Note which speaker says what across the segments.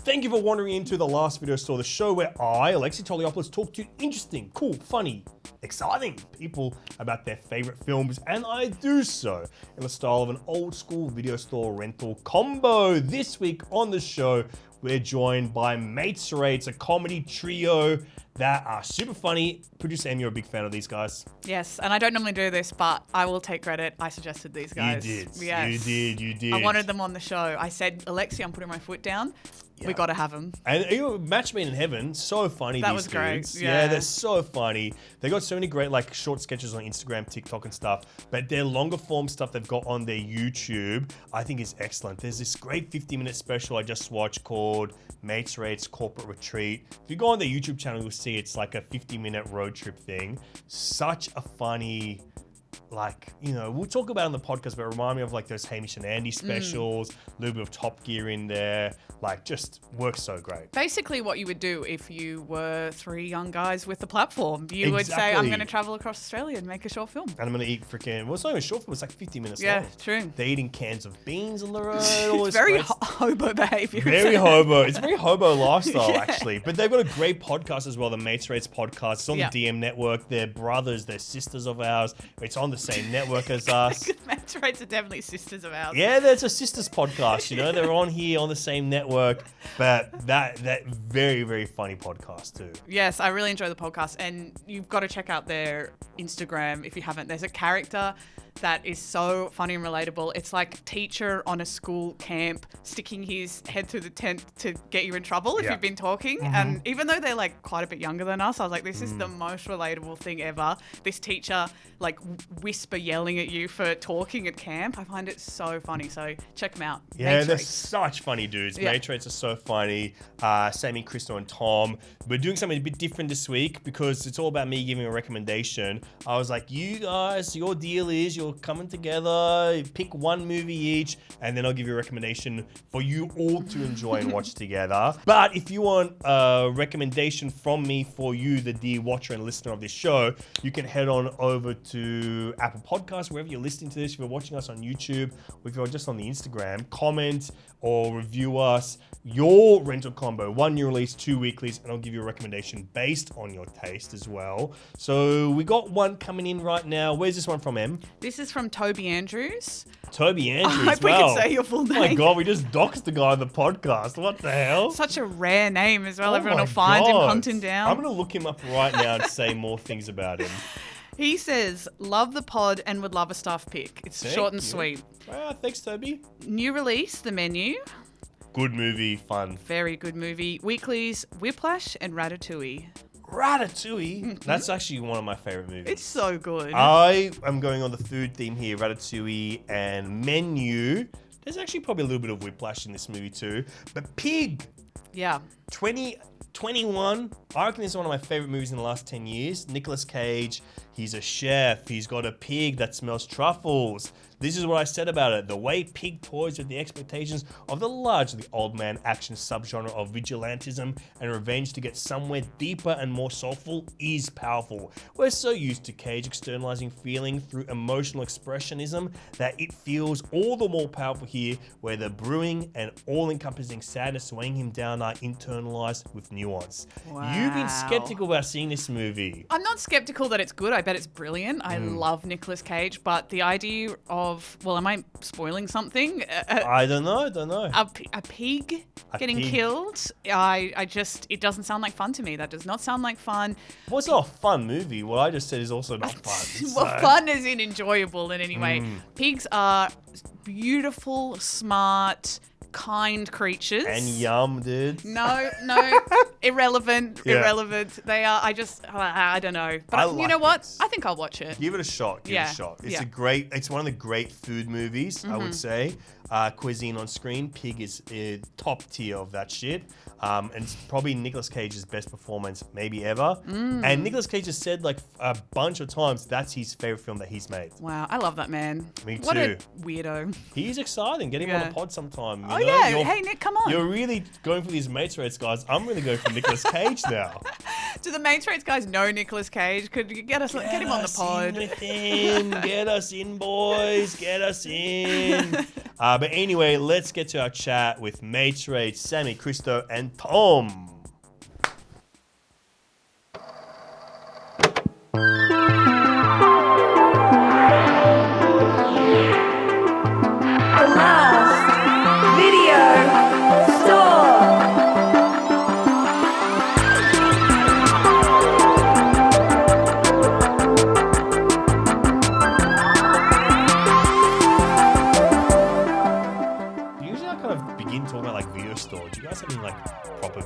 Speaker 1: Thank you for wandering into the Last Video Store, the show where I, Alexi Toliopoulos, talk to interesting, cool, funny, exciting people about their favorite films, and I do so in the style of an old school video store rental combo. This week on the show, we're joined by Mates Rates, a comedy trio that are super funny. Producer Em, you're a big fan of these guys.
Speaker 2: Yes, and I don't normally do this, but I will take credit. I suggested these guys.
Speaker 1: You did.
Speaker 2: Yes.
Speaker 1: You did.
Speaker 2: I wanted them on the show. I said, Alexi, I'm putting my foot down. Yeah. We got to have them.
Speaker 1: And Match Made in Heaven, so funny.
Speaker 2: That
Speaker 1: these
Speaker 2: was great.
Speaker 1: dudes.
Speaker 2: Yeah,
Speaker 1: they're so funny. They got so many great short sketches on Instagram, TikTok, and stuff. But their longer form stuff they've got on their YouTube, I think is excellent. There's this great 50-minute special I just watched called Mates Rates Corporate Retreat. If you go on their YouTube channel, you'll see it's like a 50-minute road trip thing. Such a funny. We'll talk about it on the podcast, but it reminded me of those Hamish and Andy specials, a little bit of Top Gear in there, just works so great.
Speaker 2: Basically what you would do if you were three young guys with a platform. You would say, I'm going to travel across Australia and make a short film.
Speaker 1: And I'm going to eat freaking, it's not even a short film, it's 50 minutes long.
Speaker 2: Yeah, true.
Speaker 1: They're eating cans of beans on the road.
Speaker 2: It's very hobo behaviour.
Speaker 1: Very hobo. It's very hobo lifestyle, actually. But they've got a great podcast as well, the Mates Rates podcast. It's on the DM network. They're brothers, they're sisters of ours. It's on the same network as us.
Speaker 2: Mates Rates are definitely sisters of ours.
Speaker 1: Yeah, there's a sisters podcast, they're on here on the same network, but that very, very funny podcast too.
Speaker 2: Yes, I really enjoy the podcast, and you've got to check out their Instagram if you haven't. There's a character that is so funny and relatable. It's like teacher on a school camp sticking his head through the tent to get you in trouble if you've been talking. And even though they're quite a bit younger than us, I was like, this is the most relatable thing ever. This teacher whisper yelling at you for talking at camp. I find it so funny. So check them out.
Speaker 1: Yeah, they're such funny dudes. Yeah. Mates Rates are so funny. Sammy, Crystal, and Tom. We're doing something a bit different this week because it's all about me giving a recommendation. I was like, you guys, your deal is you're coming together, pick one movie each, and then I'll give you a recommendation for you all to enjoy and watch together. But if you want a recommendation from me for you, the dear watcher and listener of this show, you can head on over to Apple Podcasts, wherever you're listening to this. If you're watching us on YouTube, or if you're just on the Instagram, comment or review us your rental combo, 1 new release, 2 weeklies, and I'll give you a recommendation based on your taste as well. So we got one coming in right now. Where's this one from, Em?
Speaker 2: This is from Toby Andrews.
Speaker 1: Toby Andrews,
Speaker 2: I hope we can say your full name.
Speaker 1: Oh my God, we just doxed the guy on the podcast. What the hell?
Speaker 2: Such a rare name as well. Everyone will find him, hunt him down.
Speaker 1: I'm going to look him up right now and say more things about him.
Speaker 2: He says, love the pod and would love a staff pick. It's short and sweet.
Speaker 1: Thanks, Toby.
Speaker 2: New release, The Menu.
Speaker 1: Good movie, fun.
Speaker 2: Very good movie. Weeklies, Whiplash and Ratatouille.
Speaker 1: Ratatouille? That's actually one of my favorite movies.
Speaker 2: It's so good.
Speaker 1: I am going on the food theme here, Ratatouille and Menu. There's actually probably a little bit of Whiplash in this movie too. But Pig.
Speaker 2: Yeah.
Speaker 1: 2021, I reckon this is one of my favorite movies in the last 10 years. Nicolas Cage, he's a chef. He's got a pig that smells truffles. This is what I said about it. The way Pig toys with the expectations of the largely old man action subgenre of vigilantism and revenge to get somewhere deeper and more soulful is powerful. We're so used to Cage externalizing feeling through emotional expressionism that it feels all the more powerful here, where the brewing and all-encompassing sadness weighing him down are internalized with nuance.
Speaker 2: Wow.
Speaker 1: You've been skeptical about seeing this movie.
Speaker 2: I'm not skeptical that it's good. I bet it's brilliant. I love Nicolas Cage, but the idea of, am I spoiling something?
Speaker 1: I don't know.
Speaker 2: A pig getting killed? It doesn't sound like fun to me. That does not sound like fun.
Speaker 1: Well, it's not a fun movie. What I just said is also not fun.
Speaker 2: Well, fun is in enjoyable in any way. Pigs are beautiful, smart, kind creatures.
Speaker 1: And yum, dude.
Speaker 2: No, irrelevant. They are, I don't know. But you know what? I think I'll watch it.
Speaker 1: Give it a shot. It's one of the great food movies, I would say. Cuisine on screen, Pig is top tier of that shit. And it's probably Nicolas Cage's best performance maybe ever. And Nicolas Cage has said a bunch of times that's his favorite film that he's made.
Speaker 2: Wow, I love that man.
Speaker 1: Me too.
Speaker 2: What a weirdo.
Speaker 1: He's exciting. Get him on the pod sometime.
Speaker 2: Hey Nick, come on.
Speaker 1: You're really going for these Mates Rates, guys. I'm really going for Nicolas Cage now.
Speaker 2: Do the Main Streets guys know Nicolas Cage? Could you get him on the pod?
Speaker 1: In with him. Get us in, boys. Get us in. But anyway, let's get to our chat with Matrate, Sammy, Christo, and Tom.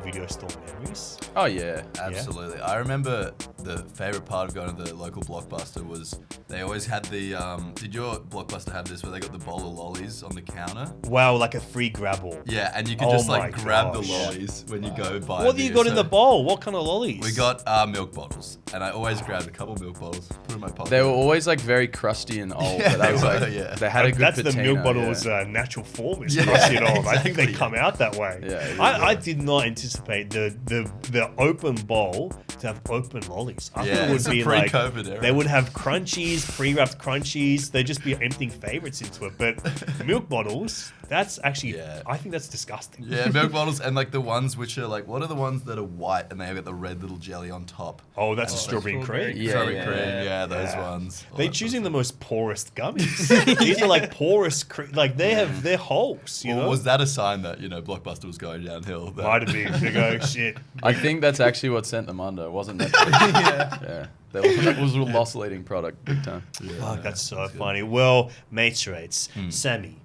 Speaker 1: Video store memories?
Speaker 3: Oh yeah,
Speaker 4: absolutely. Yeah? I remember the favorite part of going to the local Blockbuster was they always had the. Did your Blockbuster have this where they got the bowl of lollies on the counter?
Speaker 1: Wow, like a free grabble.
Speaker 4: Yeah, and you could just like grab the lollies when you go buy.
Speaker 1: What do you got in the bowl? What kind of lollies?
Speaker 4: We got milk bottles, and I always grabbed a couple milk bottles, put in my pocket.
Speaker 3: They were always like very crusty and old.
Speaker 4: Yeah,
Speaker 3: but that was like, they had a good
Speaker 1: That's
Speaker 3: patina,
Speaker 1: the milk bottle's natural form is crusty and old. Exactly. I think they come out that way.
Speaker 3: Yeah,
Speaker 1: I did not anticipate the open bowl to have open lollies. I thought it would be like
Speaker 4: era.
Speaker 1: They would have crunchies, pre-wrapped crunchies. They'd just be emptying favorites into it. But milk bottles, that's actually, I think that's disgusting.
Speaker 4: Yeah, milk bottles and like the ones which are like, what are the ones that are white and they've got the red little jelly on top?
Speaker 1: Oh, that's a strawberry and cream.
Speaker 4: Strawberry cream, those ones.
Speaker 1: They're choosing the most porous gummies. These are like porous, like they're holes. You know?
Speaker 4: Was that a sign that Blockbuster was going downhill?
Speaker 1: Might have been. They go, shit.
Speaker 3: I think that's actually what sent them under. It wasn't Netflix. Yeah. That was a loss-leading product, big time.
Speaker 1: Yeah, fuck, that's so funny. Well, mates rates, Sammy,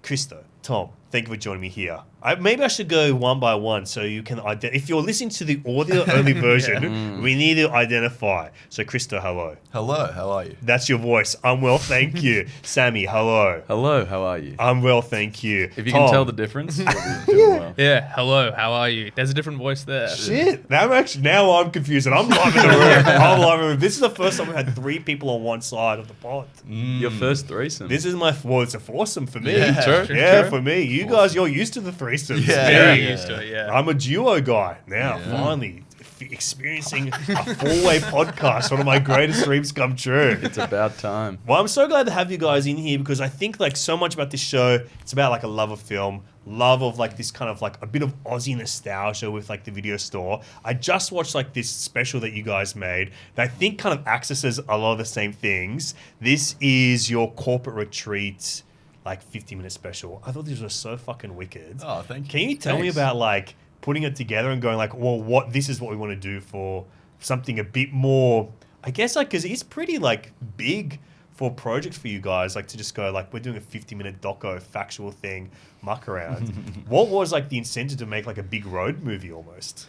Speaker 1: Christo, Tom, thank you for joining me here. Maybe I should go one by one so you can if you're listening to the audio-only version, we need to identify. So, Christo, hello.
Speaker 4: Hello, how are you?
Speaker 1: That's your voice. I'm well, thank you. Sammy, hello.
Speaker 3: Hello, how are you?
Speaker 1: I'm well, thank you.
Speaker 3: If you can tell the difference, you'll be doing well.
Speaker 5: Yeah, hello, how are you? There's a different voice there.
Speaker 1: Shit. Now I'm confused and I'm live in the room. I'm live in the room. This is the first time we've had 3 people on one side of the pod.
Speaker 3: Your first threesome.
Speaker 1: This is it's a foursome for me.
Speaker 3: True.
Speaker 1: For me. You guys, you're used to the threesomes.
Speaker 5: Very used to it, yeah.
Speaker 1: I'm a duo guy now, finally. Experiencing a 4-way podcast, one of my greatest dreams come true.
Speaker 3: It's about time.
Speaker 1: Well, I'm so glad to have you guys in here because I think like so much about this show, it's about like a love of film, love of like this kind of like a bit of Aussie nostalgia with like the video store. I just watched like this special that you guys made that I think kind of accesses a lot of the same things. This is your corporate retreat, like 50-minute special. I thought this was so fucking wicked.
Speaker 4: Oh, thank you.
Speaker 1: Can you tell me about like putting it together and going like, well, this is what we want to do for something a bit more, I guess, like, because it's pretty like big for projects for you guys, like to just go like, we're doing a 50-minute doco factual thing, muck around. What was like the incentive to make like a big road movie almost?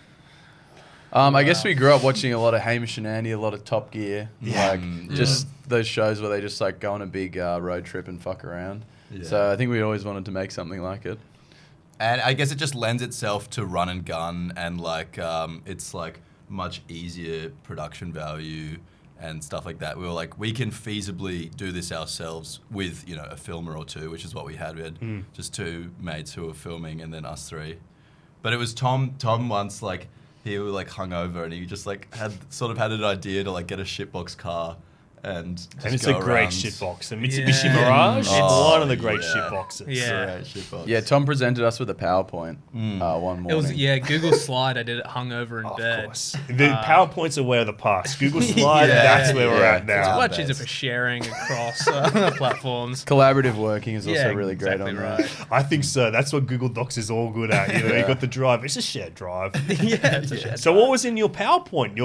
Speaker 3: I guess we grew up watching a lot of Hamish and Andy, a lot of Top Gear, just those shows where they just like go on a big road trip and fuck around. Yeah. So I think we always wanted to make something like it.
Speaker 4: And I guess it just lends itself to run and gun and like it's like much easier production value and stuff like that. We were like, we can feasibly do this ourselves with, a filmer or two, which is what we had. We had just 2 mates who were filming and then us 3. But it was Tom once, like, he was like hungover and he just like had an idea to like get a shitbox car. And
Speaker 1: it's a great shitbox. A Mitsubishi Mirage. It's one of the great shitboxes.
Speaker 3: Yeah, Tom presented us with a PowerPoint one morning.
Speaker 5: It was Google Slide. I did it hungover in bed. Of course.
Speaker 1: The PowerPoints are way of the past. Google Slide, that's where we're at now.
Speaker 5: It's much easier for sharing across platforms.
Speaker 3: Collaborative working is also really great on that.
Speaker 1: I think so. That's what Google Docs is all good at. You got the drive. It's a shared drive.
Speaker 5: It's a shared drive.
Speaker 1: So what was in your PowerPoint?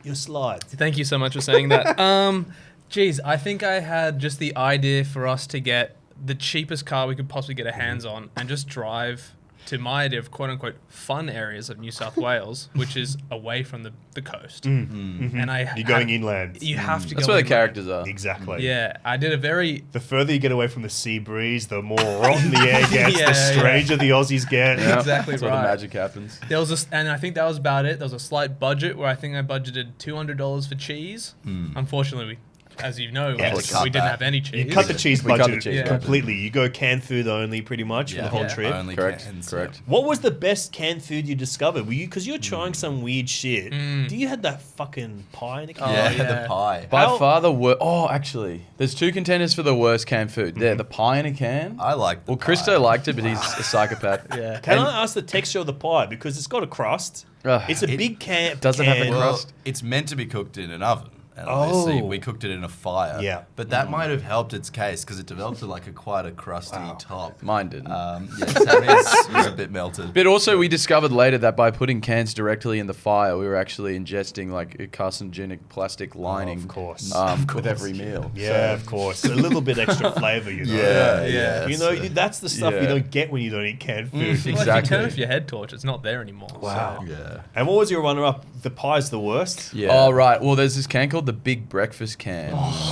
Speaker 1: Your slides.
Speaker 5: Thank you so much for saying that. I think I had just the idea for us to get the cheapest car we could possibly get our hands on and just drive to my idea of quote-unquote fun areas of New South Wales, which is away from the coast. And
Speaker 1: you're going inland.
Speaker 5: You have to go.
Speaker 3: That's where the characters are.
Speaker 1: Exactly.
Speaker 5: Yeah, I did a very...
Speaker 1: The further you get away from the sea breeze, the more rotten the air gets, the stranger the Aussies get.
Speaker 3: Yeah,
Speaker 5: exactly
Speaker 3: that's
Speaker 5: right.
Speaker 3: where the magic happens.
Speaker 5: There was and I think that was about it. There was a slight budget where I think I budgeted $200 for cheese. Unfortunately, as you know,
Speaker 1: Yes.
Speaker 5: we didn't have any cheese.
Speaker 1: You cut the cheese
Speaker 3: We cut the
Speaker 1: budget
Speaker 3: cheese
Speaker 1: completely. You go canned food only pretty much for the whole trip.
Speaker 4: Only
Speaker 3: Correct.
Speaker 4: cans,
Speaker 3: Correct.
Speaker 1: What was the best canned food you discovered? Were you because you're trying some weird shit? Do you had that fucking pie in a can?
Speaker 4: Yeah,
Speaker 5: yeah.
Speaker 4: the pie.
Speaker 3: By
Speaker 1: How-
Speaker 3: far the worst. Oh, actually, there's 2 contenders for the worst canned food. There, the pie in a can.
Speaker 4: I like the
Speaker 3: Well,
Speaker 4: pie.
Speaker 3: Christo liked it, but he's a psychopath.
Speaker 5: Yeah.
Speaker 1: Can I ask the texture of the pie because it's got a crust?
Speaker 3: Ugh,
Speaker 1: It's a big can.
Speaker 3: doesn't have a
Speaker 1: can.
Speaker 3: crust.
Speaker 4: Well, it's meant to be cooked in an oven. And obviously,
Speaker 1: Oh.
Speaker 4: we cooked it in a fire.
Speaker 1: Yeah.
Speaker 4: But that might have helped its case because it developed quite a crusty top.
Speaker 3: Mine didn't.
Speaker 4: Sammy's was a bit melted.
Speaker 3: But also, we discovered later that by putting cans directly in the fire, we were actually ingesting like a carcinogenic plastic lining.
Speaker 1: of course.
Speaker 3: With every meal.
Speaker 1: Yeah, of course. A little bit extra flavor, you know.
Speaker 5: Yeah.
Speaker 1: You know, that's the stuff you
Speaker 3: Yeah.
Speaker 1: don't get when you don't eat canned food.
Speaker 5: Well, if you
Speaker 3: Exactly.
Speaker 5: turn off your head torch, it's not there anymore.
Speaker 1: Wow.
Speaker 5: So.
Speaker 4: Yeah.
Speaker 1: And what was your runner-up? The pie's the worst.
Speaker 4: Yeah.
Speaker 3: Oh right. Well, there's this can called the Big Breakfast can,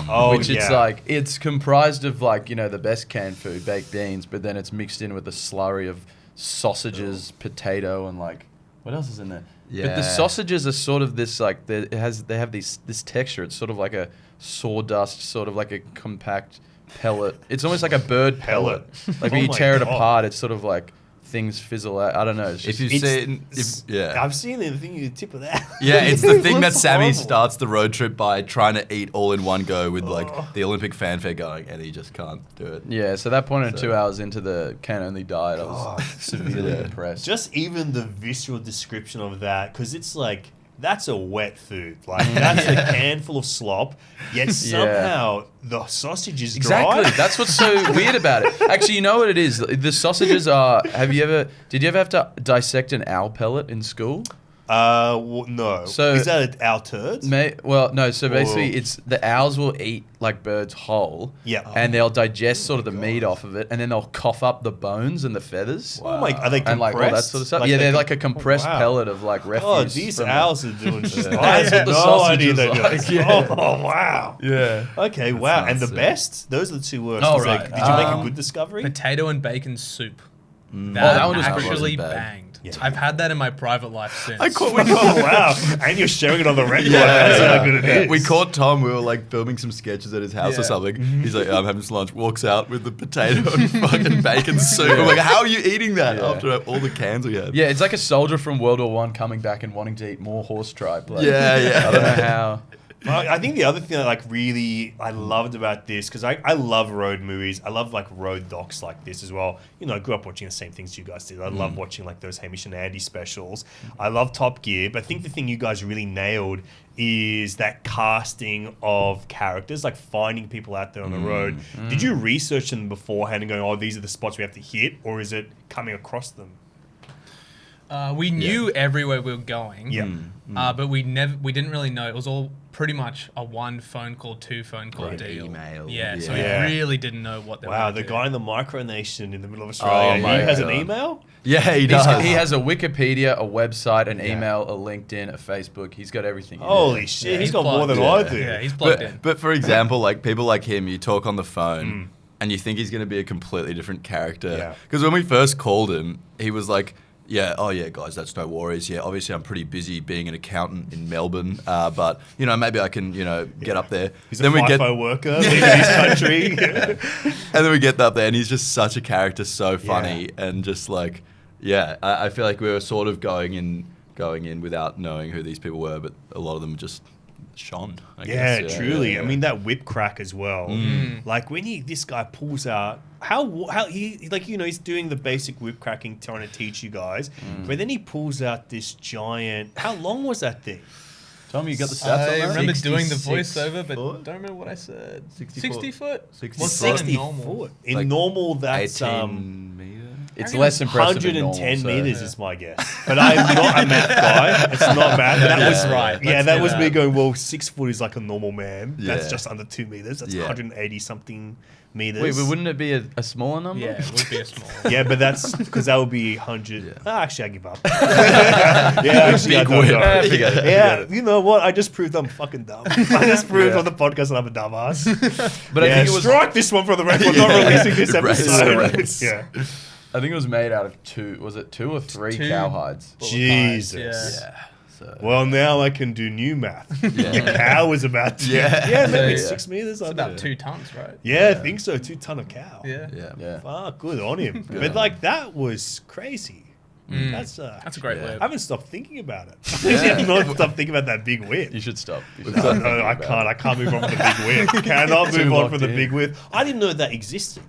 Speaker 1: Oh,
Speaker 3: which it's like it's comprised of like the best canned food, baked beans, but then it's mixed in with a slurry of sausages, potato, and like what else is in there? But the
Speaker 4: Yeah.
Speaker 3: sausages are sort of this like they have this texture. It's sort of like a sawdust, sort of like a compact pellet. It's almost like a bird pellet. Like when
Speaker 1: Oh
Speaker 3: you
Speaker 1: my
Speaker 3: tear it
Speaker 1: God.
Speaker 3: apart, it's sort of like things fizzle out. I don't know. It's
Speaker 4: If
Speaker 3: just,
Speaker 4: you've
Speaker 1: It's-
Speaker 4: seen, yeah.
Speaker 1: I've seen the thing you tip of that.
Speaker 4: Yeah, it's the thing that
Speaker 1: Looks
Speaker 4: Sammy
Speaker 1: horrible.
Speaker 4: starts the road trip by trying to eat all in one go with like the Olympic fanfare going, and he just can't do it.
Speaker 3: yeah. So that point, 2 hours into the can only diet, I was severely
Speaker 4: Yeah.
Speaker 3: depressed.
Speaker 1: Just even the visual description of that, because it's like that's a wet food. Like that's a can full of slop. Yet somehow the sausage is
Speaker 3: Exactly.
Speaker 1: dry.
Speaker 3: That's what's so weird about it. Actually, you know what it is? The sausages are. Did you ever have to dissect an owl pellet in school?
Speaker 1: No.
Speaker 3: So-
Speaker 1: is that our turds?
Speaker 3: Well, no. So basically,
Speaker 1: Or-
Speaker 3: it's the owls will eat like birds whole.
Speaker 1: Yeah.
Speaker 3: And they'll digest sort of the meat off of it, and then they'll cough up the bones and the feathers.
Speaker 1: Oh my! Are they compressed?
Speaker 3: And like all that sort of stuff. Yeah, they're like a compressed pellet of like refuse.
Speaker 1: Oh, these
Speaker 3: from
Speaker 1: owls are doing just.
Speaker 3: Yeah.
Speaker 1: I had
Speaker 3: That's what the
Speaker 1: no
Speaker 3: sausage
Speaker 1: idea
Speaker 3: is
Speaker 1: they
Speaker 3: like,
Speaker 1: do.
Speaker 3: yeah.
Speaker 1: Oh wow.
Speaker 3: Yeah.
Speaker 1: Okay, wow. And the
Speaker 4: nuts, yeah.
Speaker 1: best? Those are the 2 worst.
Speaker 3: Oh,
Speaker 1: It's like,
Speaker 3: right.
Speaker 1: did you make a good discovery?
Speaker 5: Potato and bacon soup.
Speaker 3: that one was
Speaker 5: actually
Speaker 4: bad.
Speaker 5: banged.
Speaker 1: Yeah.
Speaker 5: I've had that in my private life since.
Speaker 1: Oh wow! And you're sharing it on the record.
Speaker 4: Yeah,
Speaker 1: That's
Speaker 4: yeah.
Speaker 1: how good it is.
Speaker 4: We caught Tom. We were like filming some sketches at his house
Speaker 5: Yeah.
Speaker 4: or something. He's like, I'm having some lunch. Walks out with the potato and fucking bacon soup. I'm like, how are you eating that
Speaker 3: Yeah.
Speaker 4: after all the cans we had?
Speaker 3: Yeah, it's like a soldier from World War One coming back and wanting to eat more horse tripe. Like,
Speaker 4: Yeah.
Speaker 3: I don't know how.
Speaker 1: Well, I think the other thing that I loved about this, because I love road movies. I love like road docs like this as well. You know, I grew up watching the same things you guys did. I love watching like those Hamish and Andy specials. I love Top Gear, but I think the thing you guys really nailed is that casting of characters, like finding people out there on the road. Did you research them beforehand and going, oh, these are the spots we have to hit, or is it coming across them?
Speaker 5: We knew everywhere we were going.
Speaker 1: Yeah.
Speaker 5: But we didn't really know. It was all pretty much a 1 phone call, 2 phone call
Speaker 1: Right.
Speaker 5: deal.
Speaker 4: Email.
Speaker 5: Yeah, so
Speaker 1: Yeah.
Speaker 5: we really didn't know what they were
Speaker 1: Wow,
Speaker 5: gonna
Speaker 1: the
Speaker 5: do.
Speaker 1: guy in the micronation in the middle of Australia,
Speaker 3: Oh my
Speaker 1: he has an
Speaker 3: God.
Speaker 1: email?
Speaker 4: Yeah, he does.
Speaker 3: He has a Wikipedia, a website, an email, a LinkedIn, a Facebook. He's got everything. in
Speaker 1: Holy
Speaker 3: there.
Speaker 1: shit,
Speaker 5: Yeah,
Speaker 1: he's
Speaker 5: he's
Speaker 1: got more
Speaker 5: plugged
Speaker 1: than
Speaker 5: in.
Speaker 1: I do.
Speaker 5: Yeah, he's plugged in.
Speaker 4: But for example, like people like him, you talk on the phone and you think he's going to be a completely different character.
Speaker 1: Yeah.
Speaker 4: Because when we first called him, he was like, yeah, oh yeah, guys, that's no worries. Yeah, obviously I'm pretty busy being an accountant in Melbourne, but maybe I can, get up there.
Speaker 1: He's a FIFO worker leaving his country.
Speaker 4: And then we get up there, and he's just such a character, so funny, and just like, I feel like we were sort of going in without knowing who these people were, but a lot of them just shone. I
Speaker 1: Yeah,
Speaker 4: guess.
Speaker 1: truly.
Speaker 4: Yeah.
Speaker 1: I mean, that whip crack as well. Like when this guy pulls out, how he like he's doing the basic whip cracking, trying to teach you guys, but then he pulls out this giant. How long was that thing?
Speaker 3: Tom, you got the stats
Speaker 5: I
Speaker 3: on that?
Speaker 5: remember doing the
Speaker 4: 66
Speaker 5: voiceover, but
Speaker 4: foot?
Speaker 5: don't remember what I said.
Speaker 4: 60
Speaker 5: 60 foot?
Speaker 4: 60
Speaker 5: What's
Speaker 4: foot.
Speaker 5: that in
Speaker 1: 60
Speaker 5: normal?
Speaker 1: foot. In
Speaker 4: Like
Speaker 1: normal, that's
Speaker 4: 18 meters.
Speaker 3: It's
Speaker 5: reckon
Speaker 3: less
Speaker 5: it's
Speaker 3: impressive than
Speaker 1: 110
Speaker 3: normal,
Speaker 1: meters
Speaker 3: so.
Speaker 1: is my guess. But I'm not a math guy. It's not math. That
Speaker 5: That's
Speaker 1: was
Speaker 5: right.
Speaker 1: Yeah,
Speaker 5: Let's
Speaker 1: that
Speaker 5: do
Speaker 1: was me
Speaker 5: that.
Speaker 1: going, well, 6 foot is like a normal man. That's
Speaker 4: Yeah.
Speaker 1: just under 2 meters. That's
Speaker 4: Yeah.
Speaker 1: 180 something meters.
Speaker 3: Wait, but wouldn't it be a smaller number?
Speaker 5: Yeah, it would be a small.
Speaker 1: Yeah, but that's because that would be 100.
Speaker 4: Yeah.
Speaker 1: Actually, I give up. yeah, actually, I
Speaker 4: Big
Speaker 1: don't
Speaker 4: whip.
Speaker 1: know.
Speaker 4: Yeah, forget it,
Speaker 1: Yeah,
Speaker 4: forget it.
Speaker 1: you know what? I just proved I'm fucking dumb. I just proved on the podcast that I'm a dumbass.
Speaker 3: But I think it was
Speaker 1: strike this one for the record. Not releasing this
Speaker 4: Race,
Speaker 1: episode.
Speaker 4: race.
Speaker 1: Yeah.
Speaker 3: I think it was made out of 2 or 3
Speaker 5: Two
Speaker 3: cowhides.
Speaker 1: Jesus.
Speaker 5: Yeah.
Speaker 3: So
Speaker 1: Well, now I can do new math.
Speaker 4: Yeah.
Speaker 1: Your cow is about to.
Speaker 4: Yeah.
Speaker 1: maybe
Speaker 3: Yeah.
Speaker 1: 6 meters.
Speaker 5: It's
Speaker 1: I
Speaker 5: about
Speaker 1: don't know.
Speaker 5: 2 tons, right?
Speaker 1: Yeah, I think so. 2 ton of cow.
Speaker 5: Yeah.
Speaker 4: Yeah.
Speaker 3: yeah.
Speaker 1: Fuck, good on him. But like that was crazy. That's
Speaker 5: That's a great
Speaker 4: Yeah.
Speaker 5: whip.
Speaker 1: I haven't stopped thinking about it. I have not stopped thinking about that big whip.
Speaker 3: You should stop. You should
Speaker 4: What's
Speaker 3: stop
Speaker 4: that?
Speaker 1: No,
Speaker 3: thinking
Speaker 1: I
Speaker 3: about
Speaker 1: can't.
Speaker 3: it.
Speaker 1: I can't move on from the big whip. Cannot
Speaker 3: Too
Speaker 1: move on
Speaker 3: locked
Speaker 1: from the
Speaker 3: in.
Speaker 1: big whip. I didn't know that existed.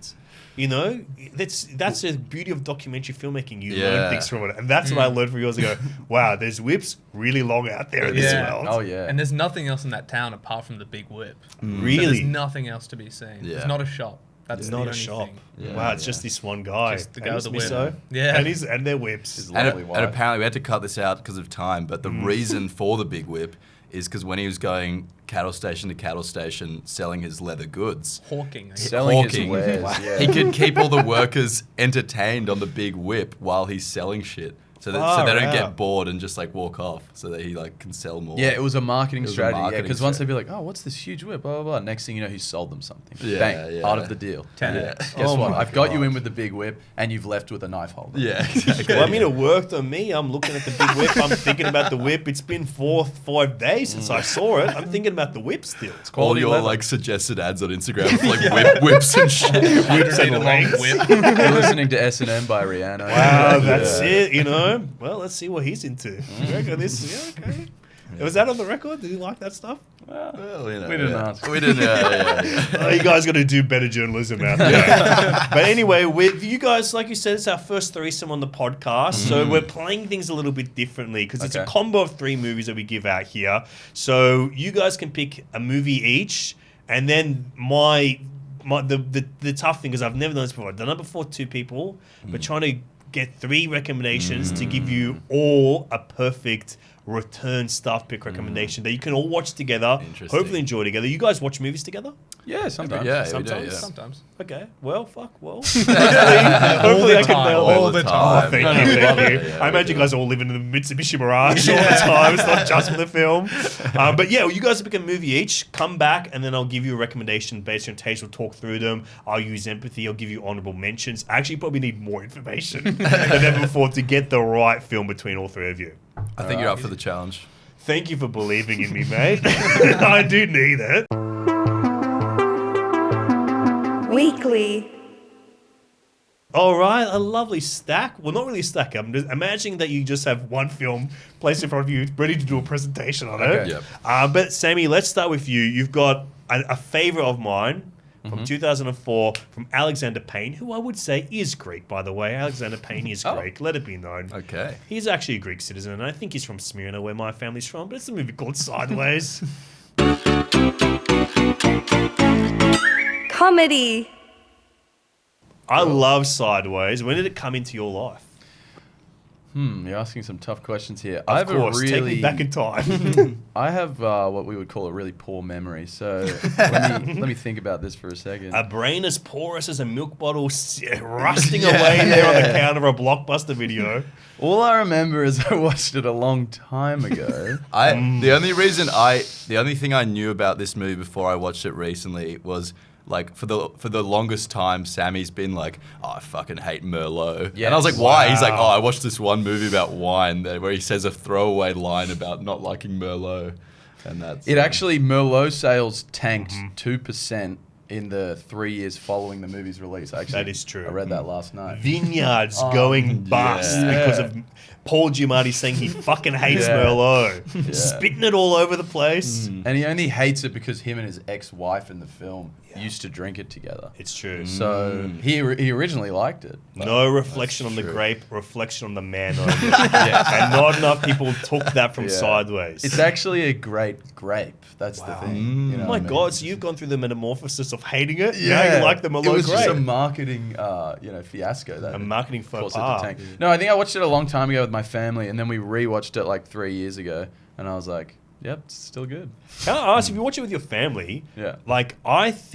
Speaker 1: You know, that's the beauty of documentary filmmaking. You learn
Speaker 4: Yeah.
Speaker 1: things from it, and that's what I learned from yours. I go, wow, there's whips really long out there in this
Speaker 5: Yeah.
Speaker 1: world.
Speaker 3: Oh yeah.
Speaker 5: And there's nothing else in that town apart from the big whip. So
Speaker 1: Really?
Speaker 5: there's nothing else to be seen.
Speaker 4: Yeah.
Speaker 5: There's not a shop. That's
Speaker 1: It's
Speaker 5: the
Speaker 1: not a
Speaker 5: only
Speaker 1: shop.
Speaker 5: thing.
Speaker 4: Yeah.
Speaker 1: Wow, it's just this one guy.
Speaker 5: Just the
Speaker 1: and
Speaker 5: guy
Speaker 1: his
Speaker 5: with the whip.
Speaker 1: miso,
Speaker 5: Yeah.
Speaker 1: and their whips.
Speaker 3: His
Speaker 4: And,
Speaker 3: lovely
Speaker 4: and
Speaker 3: wife.
Speaker 4: apparently we had to cut this out because of time, but the reason for the big whip is because when he was going cattle station to cattle station selling his leather goods,
Speaker 5: Hawking.
Speaker 3: Selling his
Speaker 4: hawking.
Speaker 3: wares. Yeah.
Speaker 4: he could keep all the workers entertained on the big whip while he's selling shit. So that so they don't
Speaker 1: Far out.
Speaker 4: get bored and just like walk off, so that he like can sell more.
Speaker 3: Yeah, it was a marketing
Speaker 4: It was a
Speaker 3: strategy.
Speaker 4: marketing
Speaker 3: Because once they'd
Speaker 4: strategy.
Speaker 3: be like, "Oh, what's this huge whip?" Blah blah blah. Next thing you know, he sold them something.
Speaker 4: Yeah,
Speaker 3: Bang,
Speaker 4: yeah.
Speaker 3: part of the deal.
Speaker 5: 10x.
Speaker 3: Guess
Speaker 1: Oh
Speaker 3: what?
Speaker 1: my
Speaker 3: I've got you
Speaker 1: God.
Speaker 3: in with the big whip, and you've left with a knife holder.
Speaker 4: Yeah, exactly.
Speaker 1: Well, I mean, it worked on me. I'm looking at the big whip. I'm thinking about the whip. It's been 5 days since I saw it. I'm thinking about the whip still. It's
Speaker 4: all
Speaker 1: quality
Speaker 4: your
Speaker 1: leather.
Speaker 4: like suggested ads on Instagram with like whips and shit.
Speaker 1: whips and
Speaker 5: Need a long
Speaker 1: lengths.
Speaker 5: whip.
Speaker 3: You're listening to S&M by Rihanna.
Speaker 1: Wow, that's
Speaker 3: Yeah.
Speaker 1: it. You know. Well, let's see what he's into. You reckon this? Yeah, okay. Was that on the record? Did he like that stuff?
Speaker 4: Well, you know,
Speaker 3: We didn't
Speaker 4: yeah.
Speaker 3: ask.
Speaker 4: We didn't. Yeah.
Speaker 1: Oh, you guys got to do better journalism out there. But anyway, with you guys, like you said, it's our first threesome on the podcast, so we're playing things a little bit differently because it's a
Speaker 3: Okay.
Speaker 1: combo of 3 movies that we give out here. So you guys can pick a movie each, and then the tough thing is I've never done this before. I've done it before 2 people, but trying to get 3 recommendations to give you all a perfect return stuff pick recommendation that you can all watch together,
Speaker 4: Interesting.
Speaker 1: hopefully enjoy together. You guys watch movies together?
Speaker 3: Yeah, sometimes.
Speaker 4: Yeah, we do,
Speaker 1: Sometimes.
Speaker 4: yeah.
Speaker 5: Sometimes.
Speaker 1: Okay. Well, fuck. Well. hopefully I can
Speaker 5: time.
Speaker 1: nail
Speaker 4: All
Speaker 1: that.
Speaker 4: the
Speaker 1: Oh,
Speaker 4: time.
Speaker 1: thank
Speaker 3: No,
Speaker 1: you.
Speaker 3: no, we
Speaker 1: Thank
Speaker 3: love
Speaker 1: you.
Speaker 3: it.
Speaker 4: Yeah,
Speaker 1: I
Speaker 4: we
Speaker 1: imagine
Speaker 4: do
Speaker 1: you guys all living in the Mitsubishi Mirage all the time. It's not just for the film. But yeah, you guys pick a movie each. Come back, and then I'll give you a recommendation based on taste. We'll talk through them. I'll use empathy. I'll give you honourable mentions. I actually probably need more information than ever before to get the right film between all 3 of you.
Speaker 4: I think you're up for the challenge.
Speaker 1: Thank you for believing in me, mate. I do need it.
Speaker 6: Weekly.
Speaker 1: All right, a lovely stack. Well, not really a stack. I'm just imagining that you just have one film placed in front of you, ready to do a presentation on it.
Speaker 3: Okay.
Speaker 4: Yep.
Speaker 1: But Sammy, let's start with you. You've got a favourite of mine from 2004 from Alexander Payne, who I would say is Greek, by the way. Alexander Payne is Greek. Let it be known.
Speaker 4: Okay.
Speaker 1: He's actually a Greek citizen, and I think he's from Smyrna, where my family's from. But it's a movie called Sideways.
Speaker 6: Comedy.
Speaker 1: I love Sideways. When did it come into your life?
Speaker 3: You're asking some tough questions here.
Speaker 1: Of course, take me back in time.
Speaker 3: I have what we would call a really poor memory. So let me think about this for a second.
Speaker 1: A brain as porous as a milk bottle rusting away there on the counter of a Blockbuster video.
Speaker 3: All I remember is I watched it a long time ago.
Speaker 4: The only thing I knew about this movie before I watched it recently was like for the longest time, Sammy's been like, "Oh, I fucking hate Merlot," and I was like, "Why?" He's like, "Oh, I watched this one movie about wine there where he says a throwaway line about not liking Merlot," and that's
Speaker 3: It actually, Merlot sales tanked 2% in the 3 years following the movie's release. Actually,
Speaker 1: That is true.
Speaker 3: I read that last night.
Speaker 1: Vineyards going bust
Speaker 3: yeah.
Speaker 1: because of Paul Giamatti saying he fucking hates
Speaker 3: Yeah.
Speaker 1: Merlot. Spitting it all over the place.
Speaker 3: And he only hates it because him and his ex-wife in the film used to drink it together.
Speaker 1: It's true.
Speaker 3: So he originally liked it.
Speaker 1: No reflection on the
Speaker 4: true.
Speaker 1: grape, reflection on the man only. And not enough people took that from
Speaker 3: Yeah.
Speaker 1: Sideways.
Speaker 3: It's actually a great grape. That's the thing. You know
Speaker 1: Oh
Speaker 3: what
Speaker 1: my
Speaker 3: I mean?
Speaker 1: God, so you've gone through the metamorphosis of hating it. Now you like the Merlot
Speaker 3: It was
Speaker 1: grape.
Speaker 3: just a marketing, fiasco. That
Speaker 1: A marketing faux
Speaker 3: caused it to
Speaker 1: pas.
Speaker 3: tank. No, I think I watched it a long time ago with my family, and then we rewatched it like 3 years ago, and I was like, yep, it's still good.
Speaker 1: Can I ask, if you watch it with your family,
Speaker 3: Yeah.
Speaker 1: like,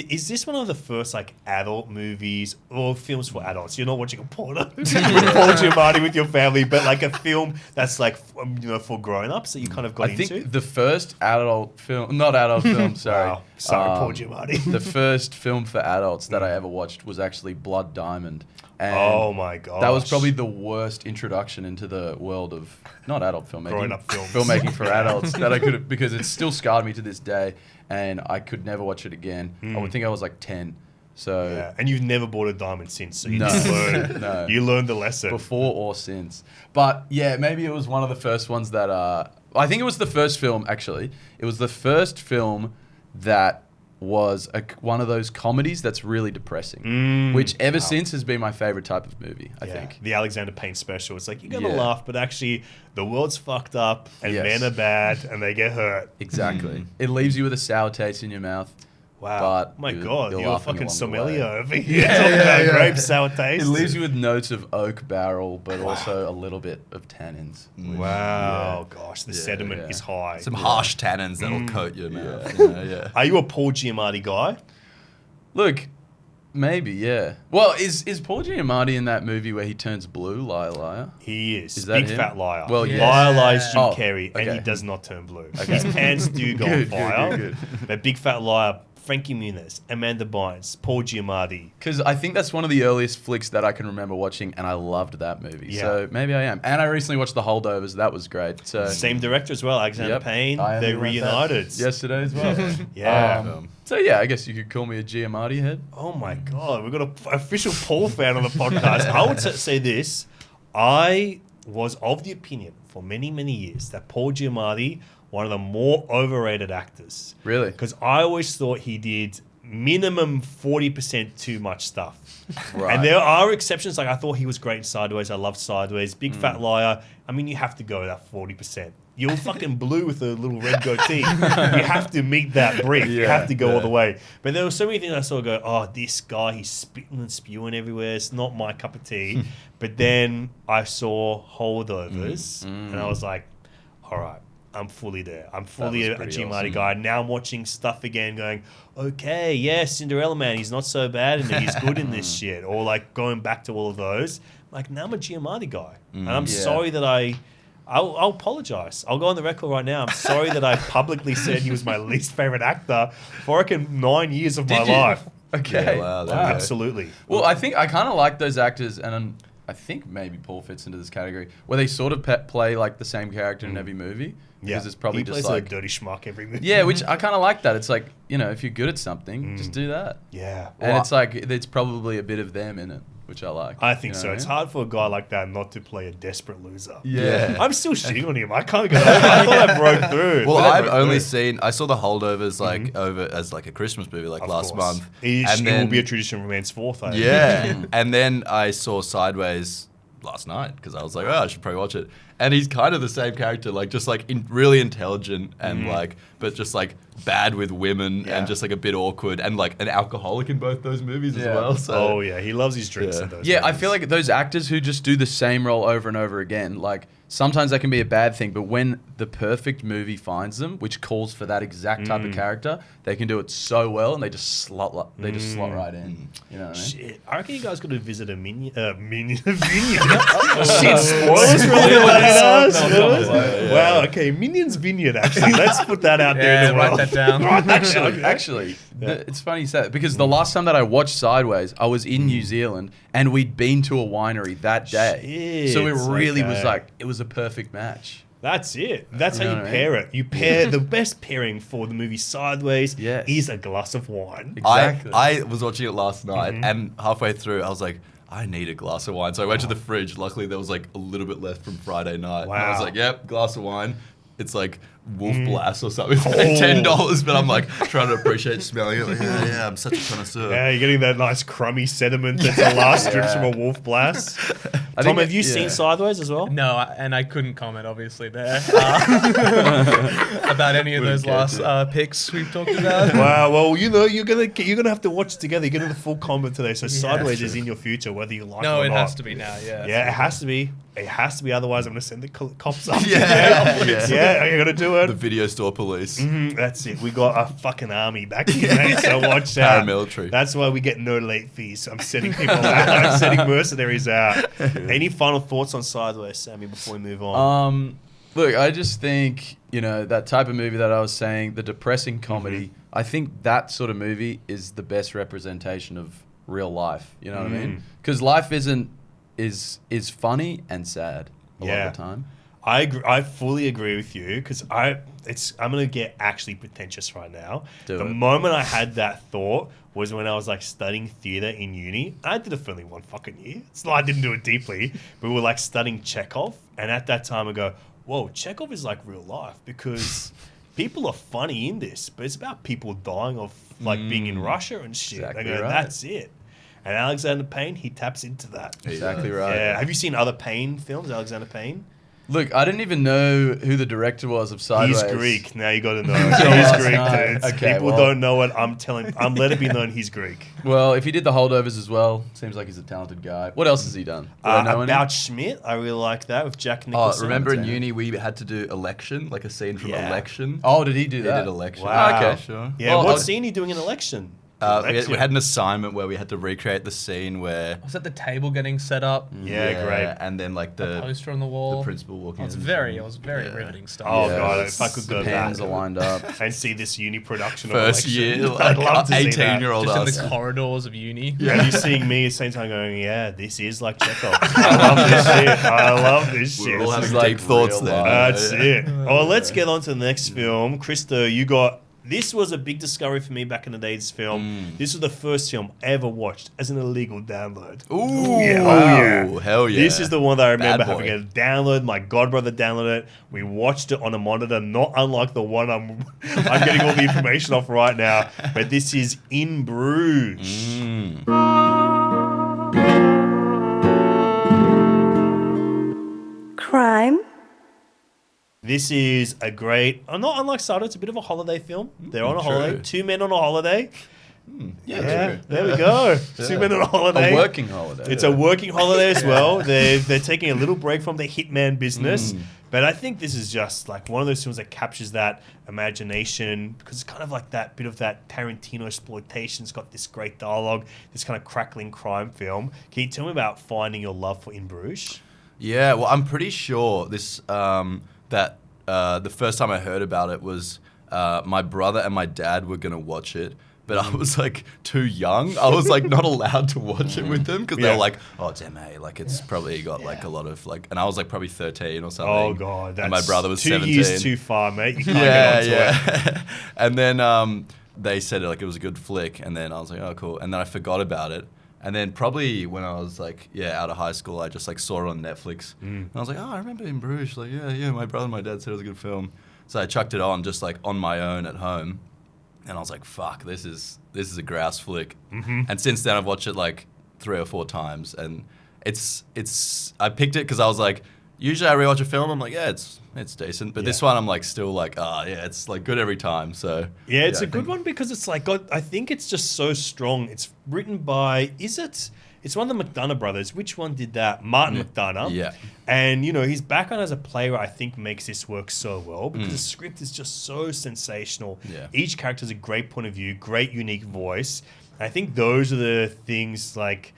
Speaker 1: is this one of the first, like, adult movies or films for adults? You're not watching a porno with Paul Giamatti with your family, but, like, a film that's, like, for grown-ups that you kind of got
Speaker 3: I think
Speaker 1: into?
Speaker 3: the first adult film, not adult film, sorry.
Speaker 1: Wow. Sorry, Paul Giamatti.
Speaker 3: The first film for adults that I ever watched was actually Blood Diamond. And
Speaker 1: Oh, my gosh.
Speaker 3: that was probably the worst introduction into the world of, not adult filmmaking,
Speaker 1: Grown-up films.
Speaker 3: filmmaking for adults that I could have, because it still scarred me to this day, and I could never watch it again. I would think I was like 10. So
Speaker 1: Yeah, and you've never bought a diamond since, so you
Speaker 3: No.
Speaker 1: just learned.
Speaker 3: No.
Speaker 1: You learned the lesson.
Speaker 3: before or since. But yeah, maybe it was one of the first ones that I think it was the first film actually. It was the first film that was one of those comedies that's really depressing, which ever since has been my favorite type of movie, I think.
Speaker 1: The Alexander Payne special. It's like, you're going to
Speaker 3: Yeah.
Speaker 1: laugh, but actually the world's fucked up and
Speaker 3: Yes.
Speaker 1: men are bad and they get hurt.
Speaker 3: Exactly. It leaves you with a sour taste in your mouth.
Speaker 1: Wow.
Speaker 3: But
Speaker 1: My
Speaker 3: you're
Speaker 1: God, you're a
Speaker 3: laughing
Speaker 1: fucking
Speaker 3: along the
Speaker 1: sommelier
Speaker 3: way.
Speaker 1: over here. Talking about grape sour taste.
Speaker 3: It leaves you with notes of oak barrel, but also a little bit of tannins.
Speaker 1: Wow, gosh, the sediment
Speaker 3: yeah.
Speaker 1: is high.
Speaker 4: Some harsh tannins that'll coat your mouth. You know, yeah.
Speaker 1: Are you a Paul Giamatti guy?
Speaker 3: Look, maybe, yeah. Well, is Paul Giamatti in that movie where he turns blue, Liar Liar?
Speaker 1: He is.
Speaker 3: Is that
Speaker 1: Big
Speaker 3: him?
Speaker 1: fat liar.
Speaker 3: Well,
Speaker 5: yeah.
Speaker 1: Liar lies Jim
Speaker 3: Oh,
Speaker 1: Carrey, and
Speaker 3: okay.
Speaker 1: he does not turn blue. His pants do go on
Speaker 3: Good, good,
Speaker 1: fire.
Speaker 3: good,
Speaker 1: But Big Fat Liar, Frankie Muniz, Amanda Bynes, Paul Giamatti.
Speaker 3: Because I think that's one of the earliest flicks that I can remember watching, and I loved that movie.
Speaker 1: Yeah.
Speaker 3: So maybe I am. And I recently watched The Holdovers. That was great. So
Speaker 1: Same director as well, Alexander
Speaker 3: Yep.
Speaker 1: Payne.
Speaker 3: I
Speaker 1: They're
Speaker 3: only went that
Speaker 1: reunited.
Speaker 3: yesterday as well.
Speaker 1: Yeah.
Speaker 3: So yeah, I guess you could call me a Giamatti head.
Speaker 1: Oh my God, we've got an official Paul fan on the podcast. I would say this. I was of the opinion for many, many years that Paul Giamatti, one of the more overrated actors.
Speaker 3: Really?
Speaker 1: Because I always thought he did minimum 40% too much stuff.
Speaker 3: Right.
Speaker 1: And there are exceptions. Like, I thought he was great in Sideways. I loved Sideways. Big Fat Liar. I mean, you have to go that 40%. You're fucking blue with a little red goatee. You have to meet that brick. You
Speaker 3: Yeah,
Speaker 1: have to go all
Speaker 3: yeah.
Speaker 1: the way. But there were so many things I saw go, oh, this guy, he's spitting and spewing everywhere. It's not my cup of tea. But then I saw Holdovers, and I was like, all right, I'm fully there. I'm fully a
Speaker 3: pretty
Speaker 1: Giamatti
Speaker 3: awesome.
Speaker 1: guy. Now I'm watching stuff again going, okay, yeah, Cinderella Man, he's not so bad in it. He's good in this shit. Or like going back to all of those. Like, now I'm a Giamatti guy. And I'm
Speaker 3: Yeah.
Speaker 1: sorry that I'll apologize. I'll go on the record right now. I'm sorry that I publicly said he was my least favorite actor for, I reckon, 9 years of my
Speaker 3: Did you?
Speaker 1: life.
Speaker 3: Okay.
Speaker 4: Yeah, wow, there we go.
Speaker 1: Absolutely.
Speaker 3: Well, I think I kind of like those actors, and I think maybe Paul fits into this category, where they sort of play like the same character in every movie.
Speaker 1: Yeah.
Speaker 3: Because it's probably
Speaker 1: he
Speaker 3: just
Speaker 1: plays
Speaker 3: like
Speaker 1: a dirty schmuck every movie.
Speaker 3: yeah, which I kind of like that. It's like, you know, if you're good at something, just do that.
Speaker 1: Yeah.
Speaker 3: And
Speaker 1: Well,
Speaker 3: it's like it's probably a bit of them in it, which I like.
Speaker 1: I think
Speaker 3: you know
Speaker 1: so.
Speaker 3: what I
Speaker 1: It's
Speaker 3: mean?
Speaker 1: hard for a guy like that not to play a desperate loser.
Speaker 3: Yeah.
Speaker 1: I'm still shitting on him. I can't go. I thought I broke through.
Speaker 4: Well,
Speaker 1: But I
Speaker 4: I've
Speaker 1: broke
Speaker 4: only
Speaker 1: through.
Speaker 4: I saw the Holdovers like over as like a Christmas movie like
Speaker 1: Of
Speaker 4: last
Speaker 1: course.
Speaker 4: month.
Speaker 1: It will be a tradition from henceforth. I think.
Speaker 4: Yeah. And then I saw Sideways last night because I was like, oh, I should probably watch it. And he's kind of the same character, like just like really intelligent and like, but just like bad with women
Speaker 3: Yeah.
Speaker 4: and just like a bit awkward and like an alcoholic in both those movies as
Speaker 3: Yeah.
Speaker 4: well. So
Speaker 1: Oh yeah, he loves his drinks.
Speaker 4: Yeah.
Speaker 1: In those
Speaker 3: Yeah, I
Speaker 1: movies.
Speaker 3: feel like those actors who just do the same role over and over again, like sometimes that can be a bad thing, but when the perfect movie finds them, which calls for that exact type of character, they can do it so well and they just slot right in. You know what I mean?
Speaker 1: Shit, I reckon you guys got to visit a vineyard. Shit, spoilers really Wow, okay, Minions Vineyard. Actually, let's put that out there in
Speaker 5: Yeah,
Speaker 1: the
Speaker 5: write
Speaker 1: world.
Speaker 5: that down.
Speaker 3: Actually, it's funny you say that because the last time that I watched Sideways, I was in New Zealand and we'd been to a winery that day. So it
Speaker 1: Shit,
Speaker 3: really was
Speaker 1: okay.
Speaker 3: like, it was a perfect match.
Speaker 1: That's it. That's
Speaker 3: You
Speaker 1: how
Speaker 3: know
Speaker 1: you
Speaker 3: what I
Speaker 1: pair it. You pair the best pairing for the movie Sideways
Speaker 3: Yes.
Speaker 1: is a glass of wine.
Speaker 3: Exactly.
Speaker 4: I was watching it last night and halfway through I was like, I need a glass of wine. So I went to the fridge. Luckily there was like a little bit left from Friday night. And I was
Speaker 1: Wow.
Speaker 4: like, yep, glass of wine. It's like Wolf Blast or something. It's
Speaker 1: Oh.
Speaker 4: like $10, but I'm like trying to appreciate smelling it. Like, yeah, I'm such a connoisseur.
Speaker 1: Yeah, you're getting that nice crummy sediment that's the last strips from a wolf blast. Tom,
Speaker 3: think
Speaker 1: have you
Speaker 3: it-
Speaker 1: seen
Speaker 3: yeah.
Speaker 1: Sideways as well?
Speaker 5: No, and I couldn't comment obviously there about any of those last picks we've talked about.
Speaker 1: Wow. Well, you know, you're gonna have to watch it together. You're gonna the full comment today. So Sideways is in your future, whether you like
Speaker 5: No,
Speaker 1: it or
Speaker 5: it
Speaker 1: not.
Speaker 5: has to be now. Yeah.
Speaker 1: Yeah, it has to be. It has to be. Otherwise, I'm gonna send the cops up.
Speaker 4: Yeah.
Speaker 1: Yeah, I'm gonna do word?
Speaker 4: The video store police.
Speaker 1: That's it. We got a fucking army back here, mate. So watch out.
Speaker 4: Paramilitary.
Speaker 1: That's why we get no late fees. So I'm sending people out. I'm sending mercenaries out. Any final thoughts on Sideways, Sammy, before we move on?
Speaker 3: Look, I just think, that type of movie that I was saying, the depressing comedy, I think that sort of movie is the best representation of real life. You know what I mean? Because life is funny and sad a lot of the time.
Speaker 1: I agree, I fully agree with you because I'm gonna get actually pretentious right now. The moment I had that thought was when I was like studying theater in uni. I did it for only one fucking year. It's not I didn't do it deeply, but we were like studying Chekhov, and at that time I go, whoa, Chekhov is like real life because people are funny in this, but it's about people dying of like being in Russia and shit.
Speaker 3: Exactly
Speaker 1: I go,
Speaker 3: right.
Speaker 1: that's it. And Alexander Payne, he taps into that.
Speaker 3: Exactly right.
Speaker 1: Yeah. Have you seen other Payne films, Alexander Payne?
Speaker 3: Look, I didn't even know who the director was of Sideways.
Speaker 1: He's Greek. Now you got to know.
Speaker 3: Last
Speaker 1: He's Greek,
Speaker 3: night.
Speaker 1: dude.
Speaker 3: Okay,
Speaker 1: People
Speaker 3: well.
Speaker 1: don't know what I'm telling. I'm let it be known he's Greek.
Speaker 3: Well, if he did The Holdovers as well, seems like he's a talented guy. What else has he done? Do I know any?
Speaker 1: About Schmidt, I really like that with Jack Nicholson.
Speaker 4: Remember in uni we had to do Election, like a scene from
Speaker 1: Yeah.
Speaker 4: Election.
Speaker 3: Oh, did he do
Speaker 4: He
Speaker 3: that?
Speaker 4: did Election.
Speaker 1: Wow.
Speaker 3: Okay.
Speaker 4: Sure.
Speaker 1: Yeah,
Speaker 3: Well,
Speaker 1: what
Speaker 3: I'll-
Speaker 1: scene are you doing in Election?
Speaker 4: We had an assignment where we had to recreate the scene where
Speaker 5: Was that the table getting set up?
Speaker 1: Yeah, great.
Speaker 4: and then like
Speaker 5: The
Speaker 4: the
Speaker 5: poster on the wall.
Speaker 4: principal walking.
Speaker 5: It was
Speaker 4: in.
Speaker 5: very riveting
Speaker 1: Oh
Speaker 5: stuff.
Speaker 1: god, if I could go
Speaker 3: the pans are
Speaker 1: back
Speaker 3: lined up.
Speaker 1: and see this uni production
Speaker 4: First
Speaker 1: of Election,
Speaker 4: year,
Speaker 1: I'd
Speaker 4: like
Speaker 1: love to see that.
Speaker 4: 18-year-old
Speaker 5: Just in
Speaker 4: us.
Speaker 5: the corridors of uni.
Speaker 1: And you seeing me at the same time going, yeah, this is like Chekhov. I love this shit. I love this shit.
Speaker 4: We're all
Speaker 3: This is
Speaker 4: having
Speaker 3: like
Speaker 4: deep thoughts
Speaker 3: real
Speaker 4: there.
Speaker 3: life.
Speaker 1: That's it. Oh, let's get on to the next film. Christo, you got... This was a big discovery for me back in the day, this film. This was the first film I ever watched as an illegal download.
Speaker 4: Ooh,
Speaker 1: Yeah,
Speaker 4: wow. Hell yeah.
Speaker 1: This is the one that I remember
Speaker 4: Bad boy.
Speaker 1: having a download. My godbrother downloaded it. We watched it on a monitor, not unlike the one I'm getting all the information off right now. But this is In Bruges.
Speaker 6: Crime.
Speaker 1: This is a great, not unlike Sato, it's a bit of a holiday film. They're on a
Speaker 4: true.
Speaker 1: holiday. Two men on a holiday.
Speaker 3: Yeah,
Speaker 1: There we go. Two men on a holiday.
Speaker 3: A working holiday.
Speaker 1: It's a working holiday as well. They're taking a little break from their hitman business. But I think this is just like one of those films that captures that imagination because it's kind of like that bit of that Tarantino exploitation. It's got this great dialogue, this kind of crackling crime film. Can you tell me about finding your love for In Bruges?
Speaker 4: Yeah, well, I'm pretty sure this that the first time I heard about it was my brother and my dad were gonna watch it, but I was like too young. I was like not allowed to watch it with them because they
Speaker 1: Yeah.
Speaker 4: were like, "Oh, it's MA, like it's probably got like a lot of like," and I was like probably 13 or something.
Speaker 1: Oh god, that's
Speaker 4: and my brother was
Speaker 1: 2
Speaker 4: 17.
Speaker 1: years too far, mate. You can't
Speaker 4: Yeah,
Speaker 1: get onto it.
Speaker 4: yeah. And then they said like it was a good flick, and then I was like, "Oh, cool," and then I forgot about it. And then probably when I was like, out of high school, I just like saw it on Netflix. And I was like, oh, I remember In Bruges. Like, yeah, my brother and my dad said it was a good film. So I chucked it on just like on my own at home. And I was like, fuck, this is a grouse flick. And since then I've watched it like 3 or 4 times. And I picked it because I was like, usually I rewatch a film, I'm like, yeah, it's decent. But this one I'm like still like, it's like good every time. So
Speaker 1: Yeah, it's a good one because it's like I think it's just so strong. It's written by it's one of the McDonough brothers. Which one did that? Martin McDonough.
Speaker 4: Yeah.
Speaker 1: And his background as a playwright I think makes this work so well because the script is just so sensational.
Speaker 4: Yeah.
Speaker 1: Each character has a great point of view, great unique voice. And I think those are the things like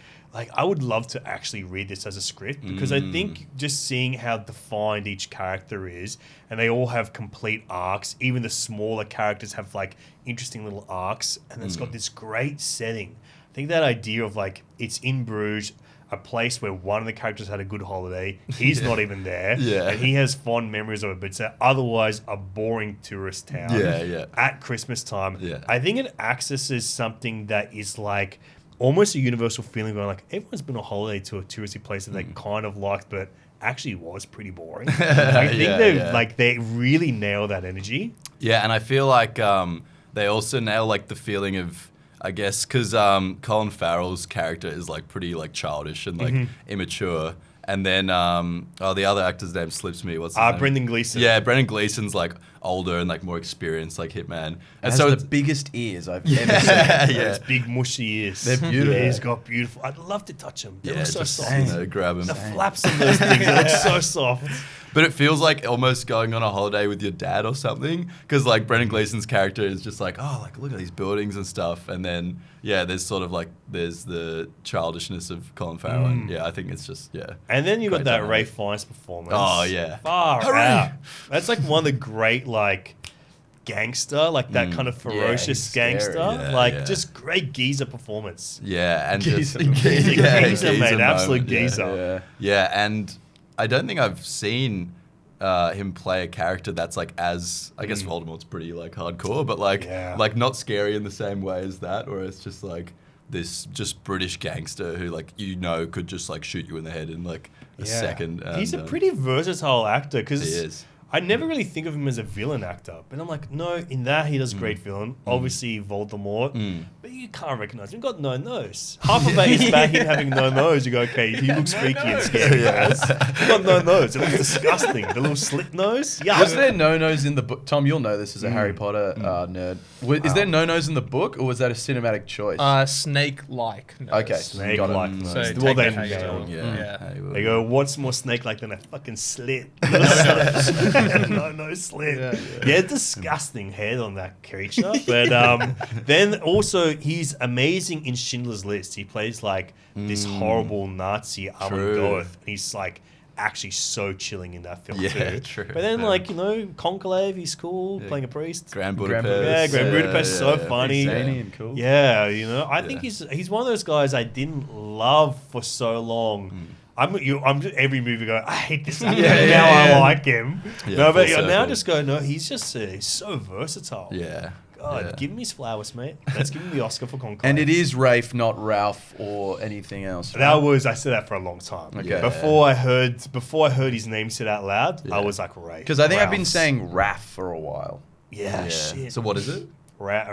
Speaker 1: I would love to actually read this as a script because I think just seeing how defined each character is and they all have complete arcs, even the smaller characters have like interesting little arcs and it's got this great setting. I think that idea of like it's in Bruges, a place where one of the characters had a good holiday, he's not even there,
Speaker 4: Yeah.
Speaker 1: and he has fond memories of it, but it's otherwise a boring tourist town
Speaker 4: Yeah.
Speaker 1: at Christmas time.
Speaker 4: Yeah.
Speaker 1: I think it accesses something that is like almost a universal feeling where like everyone's been on holiday to a touristy place that they kind of liked, but actually was pretty boring. I think they really nail that energy.
Speaker 4: Yeah, and I feel like they also nail like the feeling of, I guess, because Colin Farrell's character is like pretty like childish and like immature, and then the other actor's name slips me. What's his name?
Speaker 1: Brendan Gleeson.
Speaker 4: Yeah, Brendan Gleeson's like older and like more experienced, like hitman, and
Speaker 3: Has
Speaker 4: so
Speaker 3: the
Speaker 4: it's
Speaker 3: biggest ears I've ever seen.
Speaker 1: Those big mushy ears.
Speaker 3: They're beautiful.
Speaker 1: Yeah, he's got beautiful. I'd love to touch them. They look so
Speaker 4: just
Speaker 1: soft.
Speaker 4: grab him.
Speaker 1: The flaps of those things, they look so soft.
Speaker 4: But it feels like almost going on a holiday with your dad or something. Because like Brendan Gleeson's character is just like, oh, like look at these buildings and stuff. And then, there's sort of like, there's the childishness of Colin Farrell. And I think it's just,
Speaker 1: And then you got
Speaker 4: Great
Speaker 1: that
Speaker 4: dynamic.
Speaker 1: Ray Fiennes performance.
Speaker 4: Oh, yeah.
Speaker 1: Far
Speaker 4: Hurry!
Speaker 1: out. That's like one of the great, like, gangster, like that kind of ferocious
Speaker 3: he's scary.
Speaker 1: gangster.
Speaker 4: Yeah,
Speaker 1: just great geezer performance.
Speaker 4: Yeah, and
Speaker 3: Geezer.
Speaker 4: just
Speaker 1: Geezer, mate.
Speaker 4: moment,
Speaker 1: Absolute
Speaker 4: yeah.
Speaker 1: geezer.
Speaker 4: Yeah, and I don't think I've seen him play a character that's like as I guess Voldemort's pretty like hardcore, but like not scary in the same way as that, or it's just like this just British gangster who like could just like shoot you in the head in like a second. And,
Speaker 1: He's a pretty versatile actor
Speaker 4: he
Speaker 1: because
Speaker 4: is.
Speaker 1: I never really think of him as a villain actor, but I'm like, no, in that he does great villain. Obviously Voldemort, but you can't recognize him. He's got no nose. Half of it is about him having no nose. You go, okay, he looks freaky and scary. He's got no nose. It looks disgusting. The little slit nose. Yeah.
Speaker 3: Was there no-nos in the book? Tom, you'll know this as a Harry Potter nerd. Is there no-nos in the book, or was that a cinematic choice?
Speaker 5: Snake-like.
Speaker 3: Okay.
Speaker 1: Snake-like
Speaker 3: Got it.
Speaker 1: nose.
Speaker 5: So
Speaker 1: Well,
Speaker 5: take
Speaker 1: then,
Speaker 5: that how you
Speaker 1: yeah.
Speaker 5: will.
Speaker 4: Yeah.
Speaker 1: They go, what's more snake-like than a fucking slit? no slit. Yeah, disgusting head on that creature. But then also, he's amazing in Schindler's List. He plays like this horrible Nazi Armin Goeth. And he's like actually so chilling in that film too.
Speaker 4: True.
Speaker 1: But then like, Conclave, he's cool, playing a priest.
Speaker 4: Grand
Speaker 3: Grand
Speaker 4: Budapest.
Speaker 1: Yeah, Grand Budapest is so funny.
Speaker 3: Zany and cool.
Speaker 1: Yeah, I think he's one of those guys I didn't love for so long. I'm every movie go, I hate this actor. Now I like him.
Speaker 4: Yeah,
Speaker 1: no, but
Speaker 4: full
Speaker 1: now I
Speaker 4: circle.
Speaker 1: just go, no, he's just he's so versatile.
Speaker 4: Yeah.
Speaker 1: God,
Speaker 4: Yeah.
Speaker 1: give him his flowers, mate. Let's give him the Oscar for Conclave.
Speaker 3: And it is Rafe, not Ralph or anything else. Right?
Speaker 1: I said that for a long time.
Speaker 3: Okay.
Speaker 1: Before I heard his name said out loud, I was like, Rafe.
Speaker 3: Because I think I've been
Speaker 1: Ralph's.
Speaker 3: saying Raph for a while.
Speaker 1: Yeah, shit.
Speaker 4: So what is it?
Speaker 1: Rafe.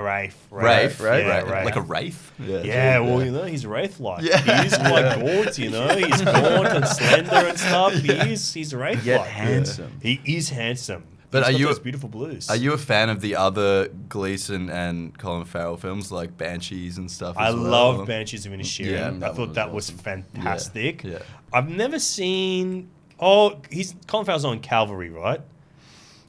Speaker 3: Rafe, right?
Speaker 1: Yeah,
Speaker 3: Rafe.
Speaker 1: Rafe.
Speaker 4: Like a wraith?
Speaker 1: Yeah, well, he's Wraith-like.
Speaker 4: Yeah.
Speaker 1: He is quite gaunt, He's gaunt and slender and stuff. He's Wraith-like.
Speaker 3: Yet handsome.
Speaker 1: He is handsome.
Speaker 4: But
Speaker 1: He's
Speaker 4: are
Speaker 1: got
Speaker 4: you-
Speaker 1: those beautiful blues?
Speaker 4: Are you a fan of the other Gleeson and Colin Farrell films like Banshees and stuff?
Speaker 1: I
Speaker 4: as well?
Speaker 1: love Banshees of Inisherin.
Speaker 4: Yeah,
Speaker 1: I
Speaker 3: that
Speaker 1: thought
Speaker 3: one
Speaker 1: that
Speaker 3: was
Speaker 1: was fantastic.
Speaker 4: Yeah.
Speaker 1: I've never seen... Colin Farrell's on Calvary, right?